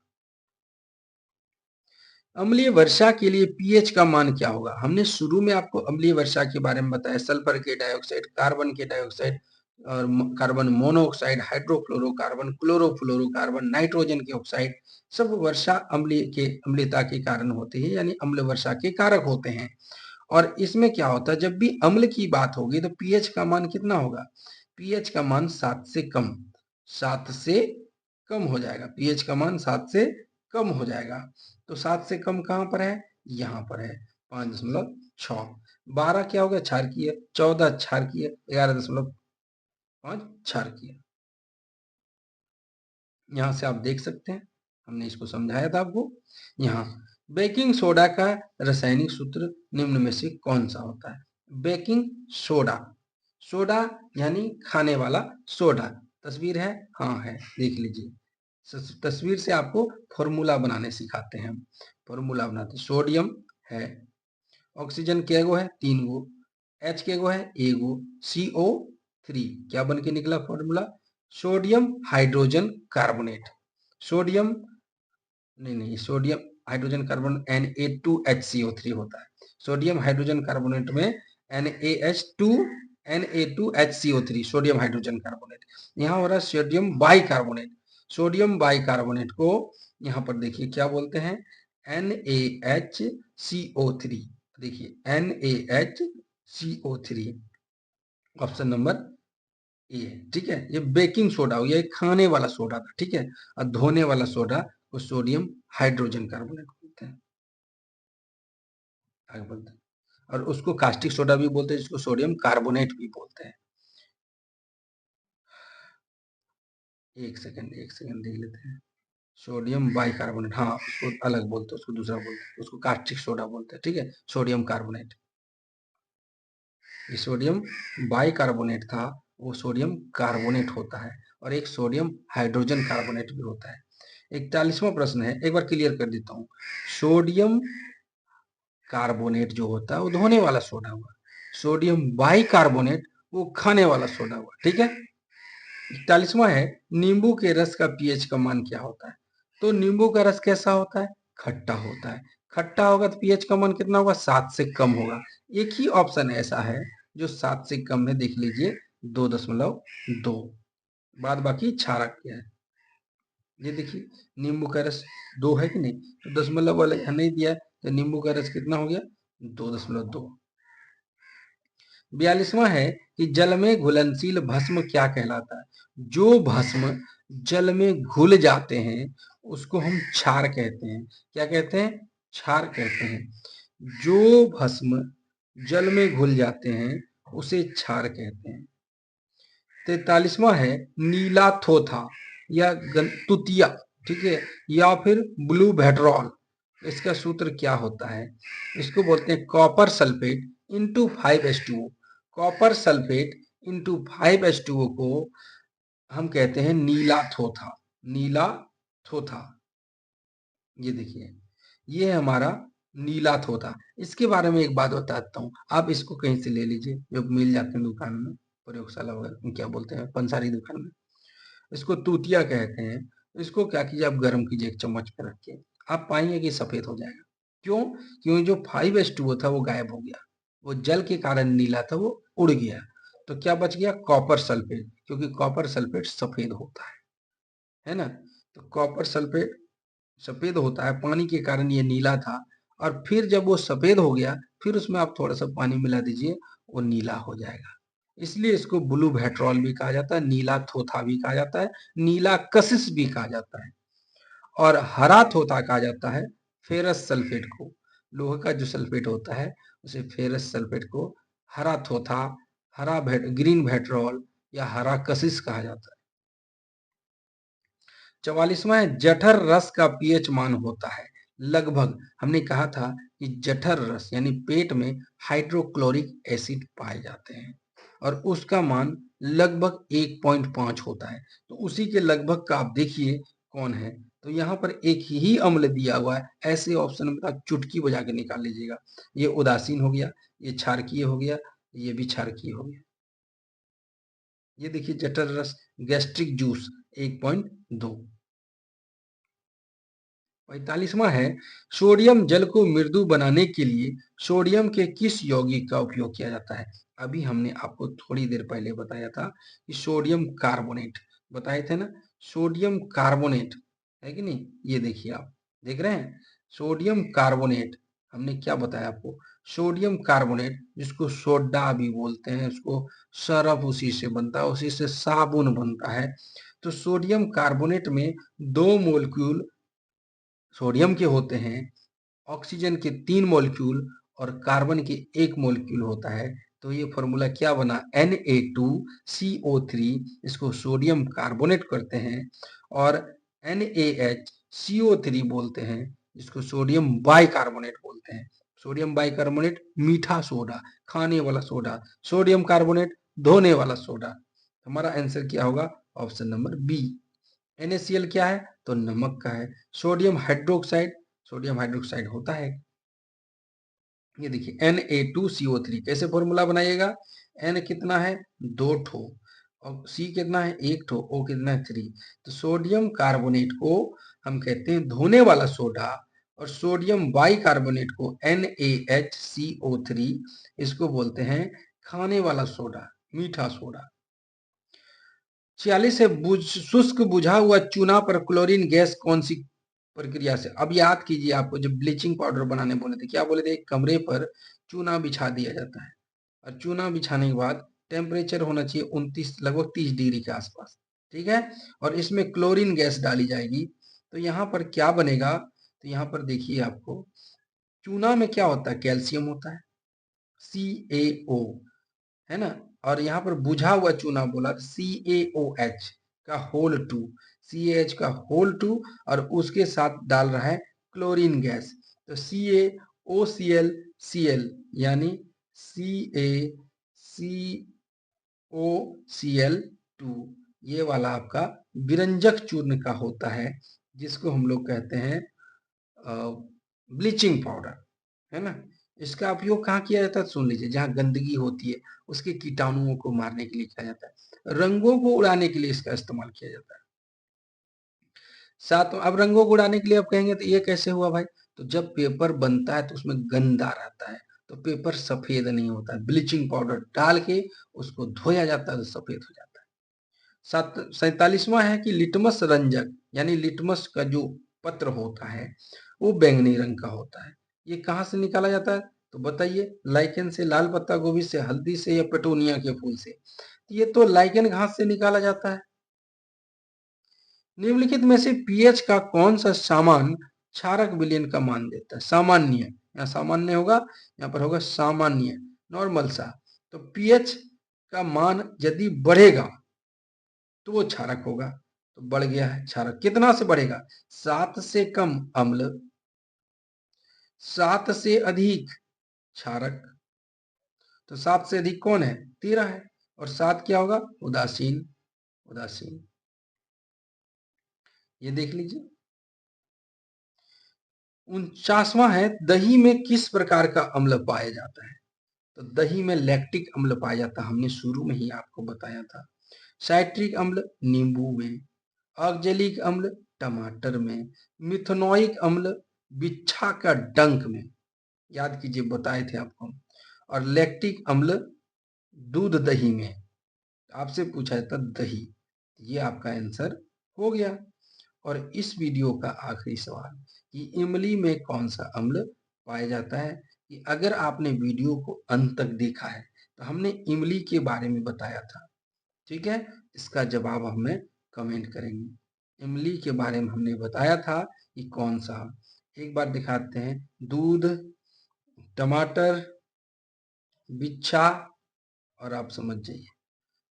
अम्लीय वर्षा के लिए पीएच का मान क्या होगा। हमने शुरू में आपको अम्लीय वर्षा के बारे में बताया, सल्फर के डाइऑक्साइड, कार्बन के डाइऑक्साइड और carbon monoxide, hydrofluorocarbon, chlorofluorocarbon, nitrogen के ऑक्साइड, सब वर्षा अम्लीयता के कारण होते हैं, यानी अम्ल वर्षा के कारक होते हैं। और इसमें क्या होता है, जब भी अम्ल की बात होगी तो पीएच का मान कितना होगा, पीएच का मान 7 से कम, 7 से कम हो जाएगा। पीएच का मान 7 से कम हो जाएगा। तो 7 से कम कहां पर है, यहां पर है 5.6। 12 क्या हो गया, क्षारकीय, 14 क्षारकीय, 11.5 क्षारकीय। यहां से आप देख सकते हैं, हमने इसको समझाया था आपको। यहाँ बेकिंग सोडा का रासायनिक सूत्र निम्न में से कौन सा होता है। बेकिंग सोडा, सोडा यानी खाने वाला सोडा, तस्वीर है, हाँ है, देख लीजिए। तस्वीर से आपको फॉर्मूला बनाने सिखाते हैं हम, फॉर्मूला बनाते हैं। सोडियम है, ऑक्सीजन के गो है, 3 गो, H के गो है, एगो, CO3, क्या बन के निकला formula, sodium hydrogen carbonate. Sodium नहीं, सोडियम हाइड्रोजन कार्बन Na2HCO3 होता है। सोडियम हाइड्रोजन कार्बोनेट में Na2HCO3, सोडियम हाइड्रोजन कार्बोनेट। यहाँ हो रहा है सोडियम बाइकार्बोनेट। सोडियम बाइकार्बोनेट को यहाँ पर देखिए क्या बोलते हैं, NaHCO3। देखिए NaHCO3, ऑप्शन नंबर ए, ठीक है। ये बेकिंग सोडा हो गया, ये खाने वाला सोडा था, ठीक है। और धोने वाला सोडा को सोडियम हाइड्रोजन कार्बोनेट बोलते हैं, आगे बोलते हैं। और उसको कास्टिक सोडा भी बोलते हैं, जिसको सोडियम कार्बोनेट भी बोलते हैं। एक सेकंड देख लेते हैं। सोडियम बाइकार्बोनेट, हाँ उसको अलग बोलते हैं, उसको दूसरा बोलते हैं, उसको कास्टिक सोडा बोलते हैं, ठीक है। सोडियम कार्बोनेट, ये सोडियम बाइकार्बोनेट था, वो सोडियम कार्बोनेट होता है। और एक सोडियम हाइड्रोजन कार्बोनेट भी होता है। 41वां प्रश्न है, एक बार क्लियर कर देता हूँ। सोडियम कार्बोनेट जो होता है वो धोने वाला सोडा हुआ, सोडियम बाइकार्बोनेट वो खाने वाला सोडा हुआ, ठीक है। 41वां है, नींबू के रस का पीएच का मान क्या होता है। तो नींबू का रस कैसा होता है, खट्टा होता है। खट्टा होगा तो पीएच का मान कितना होगा, 7 से कम होगा। एक ही ऑप्शन ऐसा है जो 7 से कम है, देख लीजिए 2.2, बाद बाकी क्षारक क्या है। ये देखिए नींबू का रस 2 है कि नहीं, तो दशमलव वाला यहाँ नहीं दिया है, तो नींबू का रस कितना हो गया, 2.2। 42वां है कि जल में घुलनशील भस्म क्या कहलाता है। जो भस्म जल में घुल जाते हैं उसको हम क्षार कहते हैं। क्या कहते हैं, क्षार कहते हैं। जो भस्म जल में घुल जाते हैं उसे क्षार कहते हैं। 43वां है नीला थोथा या तुतिया, ठीक है, या फिर ब्लू भेट्रॉल, इसका सूत्र क्या होता है। इसको बोलते हैं copper sulphate into 5H2O। Copper sulphate into 5H2O को हम कहते हैं नीला थोथा, नीला थोथा। ये देखिए ये हमारा नीला थोथा। इसके बारे में एक बात बताता हूँ, आप इसको कहीं से ले लीजिए, जो मिल जाते हैं दुकान में, प्रयोगशाला वगैरह क्या बोलते हैं, पंसारी दुकान में। इसको तूतिया कहते हैं। इसको क्या कीजिए, आप गर्म कीजिए एक चम्मच पे रख के, आप पाएंगे कि सफेद हो जाएगा। क्यों, क्योंकि जो 5H2O था वो गायब हो गया, वो जल के कारण नीला था, वो उड़ गया। तो क्या बच गया, कॉपर सल्फेट, क्योंकि कॉपर सल्फेट सफेद होता है ना। तो कॉपर सल्फेट सफेद होता है, पानी के कारण ये नीला था, और फिर जब वो सफेद हो गया, फिर उसमें आप थोड़ा सा पानी मिला दीजिए, वो नीला हो जाएगा। इसलिए इसको ब्लू भेट्रॉल भी कहा जाता है, नीला थोथा भी कहा जाता है, नीला कशिश भी कहा जाता है, और हरा थोथा कहा जाता है फेरस सल्फेट को। लोहे का जो सल्फेट होता है उसे फेरस सल्फेट को हरा थोथा, ग्रीन भेट्रॉल या हरा कशिश कहा जाता है। 44वां है, जठर रस का पीएच मान होता है लगभग, हमने कहा था कि जठर रस यानी पेट में हाइड्रोक्लोरिक एसिड पाए जाते हैं और उसका मान लगभग 1.5 होता है। तो उसी के लगभग का आप देखिए कौन है। तो यहाँ पर एक ही अम्ल दिया हुआ है, ऐसे ऑप्शन में आप चुटकी बजा के निकाल लीजिएगा। ये उदासीन हो गया, ये क्षारकीय हो गया, ये भी क्षारकीय हो गया। ये देखिए जठर रस गैस्ट्रिक जूस 1.2। 45वां है, सोडियम जल को मृदु बनाने के लिए सोडियम के किस यौगिक का उपयोग किया जाता है। अभी हमने आपको थोड़ी देर पहले बताया था कि सोडियम कार्बोनेट बताए थे ना, सोडियम कार्बोनेट है कि नहीं। ये देखिए आप देख रहे हैं सोडियम कार्बोनेट, हमने क्या बताया आपको, सोडियम कार्बोनेट जिसको सोडा भी बोलते हैं, उसको सरफ उसी से बनता है, उसी से साबुन बनता है। तो सोडियम कार्बोनेट में 2 मोलेक्यूल सोडियम के होते हैं, ऑक्सीजन के 3 मोलेक्यूल और कार्बन के 1 मोलेक्यूल होता है। तो ये फॉर्मूला क्या बना, Na2CO3, इसको सोडियम कार्बोनेट करते हैं, और NaHCO3 बोलते हैं, जिसको सोडियम बाइकार्बोनेट बोलते हैं। सोडियम बाइकार्बोनेट मीठा सोडा, खाने वाला सोडा, सोडियम कार्बोनेट धोने वाला सोडा। हमारा आंसर क्या होगा, ऑप्शन नंबर बी। NaCl क्या है, तो नमक का है। सोडियम हाइड्रोक्साइड, सोडियम हाइड्रोक्साइड होता है। ये देखिए Na2CO3 कैसे फॉर्मूला बनाइएगा, N कितना है 2 ठो, और C कितना है 1 ठो, O कितना है 3। तो सोडियम कार्बोनेट को हम कहते हैं धोने वाला सोडा, और सोडियम बाइकार्बोनेट को NaHCO3 इसको बोलते हैं खाने वाला सोडा, मीठा सोडा। 46 है, शुष्क बुझा हुआ चूना पर क्लोरीन गैस कौन सी प्रक्रिया से। अब याद कीजिए, आपको जब ब्लीचिंग पाउडर बनाने बोले थे, क्या बोले थे, एक कमरे पर चूना बिछा दिया जाता है, और चूना बिछाने के बाद टेम्परेचर होना चाहिए 29 लगभग 30 डिग्री के आसपास, ठीक है, और इसमें क्लोरीन गैस डाली जाएगी। तो यहाँ पर क्या बनेगा, तो यहाँ पर देखिए आपको चूना में क्या होता है, कैल्शियम होता है CaO, है ना, और यहाँ पर बुझा हुआ चूना बोला CaOH का होल 2, CaH का होल 2, और उसके साथ डाल रहा है क्लोरीन गैस। तो CaOCl यानी CaCOCl2, ये वाला आपका विरंजक चूर्ण का होता है, जिसको हम लोग कहते हैं ब्लीचिंग पाउडर, है ना। इसका उपयोग कहाँ किया जाता है, सुन लीजिए, जहाँ गंदगी होती है उसके कीटाणुओं को मारने के लिए किया जाता है, रंगों को उड़ाने के लिए इसका इस्तेमाल किया जाता है। साथ अब रंगों को उड़ाने के लिए आप कहेंगे तो ये कैसे हुआ भाई, तो जब पेपर बनता है तो उसमें गंदा रहता है, तो पेपर सफेद नहीं होता है, ब्लीचिंग पाउडर डाल के उसको धोया जाता है तो सफेद हो जाता है। 47वां है कि लिटमस रंजक यानी लिटमस का जो पत्र होता है वो बैंगनी रंग का होता है। ये कहाँ से निकाला जाता है, तो बताइए, लाइकेन से, लाल पत्ता गोभी से, हल्दी से, या पेटोनिया के फूल से। ये तो लाइकेन घास से निकाला जाता है। निम्नलिखित में से पीएच का कौन सा सामान क्षारक विलयन का मान देता है, सामान्य, यहाँ सामान्य होगा, यहाँ पर होगा सामान्य, नॉर्मल सा। तो पीएच का मान यदि बढ़ेगा तो वो क्षारक होगा, तो बढ़ गया है क्षारक, कितना से बढ़ेगा, 7 से कम अम्ल, 7 से अधिक क्षारक। तो 7 से अधिक कौन है, 13 है, और 7 क्या होगा, उदासीन, उदासीन। ये देख लीजिए। 49वां है, दही में किस प्रकार का अम्ल पाया जाता है, तो दही में लैक्टिक अम्ल पाया जाता है, हमने शुरू में ही आपको बताया था। साइट्रिक अम्ल नींबू में, ऑक्जेलिक अम्ल टमाटर में, मिथेनोइक अम्ल बिच्छा का डंक में, याद कीजिए बताए थे आपको, और लैक्टिक अम्ल दूध दही में। आपसे पूछा जाता दही, ये आपका आंसर हो गया। और इस वीडियो का आखिरी सवाल कि इमली में कौन सा अम्ल पाया जाता है। कि अगर आपने वीडियो को अंत तक देखा है तो हमने इमली के बारे में बताया था, ठीक है। इसका जवाब हमें कमेंट करेंगे। इमली के बारे में हमने बताया था कि कौन सा, एक बार दिखाते हैं। दूध, टमाटर, बिच्छा, और आप समझ जाइए।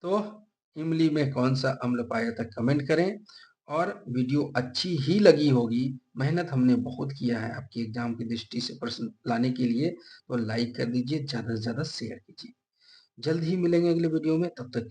तो इमली में कौन सा अम्ल पाया जाता है कमेंट करें। और वीडियो अच्छी ही लगी होगी, मेहनत हमने बहुत किया है आपके एग्जाम की दृष्टि से प्रश्न लाने के लिए, तो लाइक कर दीजिए, ज्यादा से ज्यादा शेयर कीजिए। जल्द ही मिलेंगे अगले वीडियो में, तब तक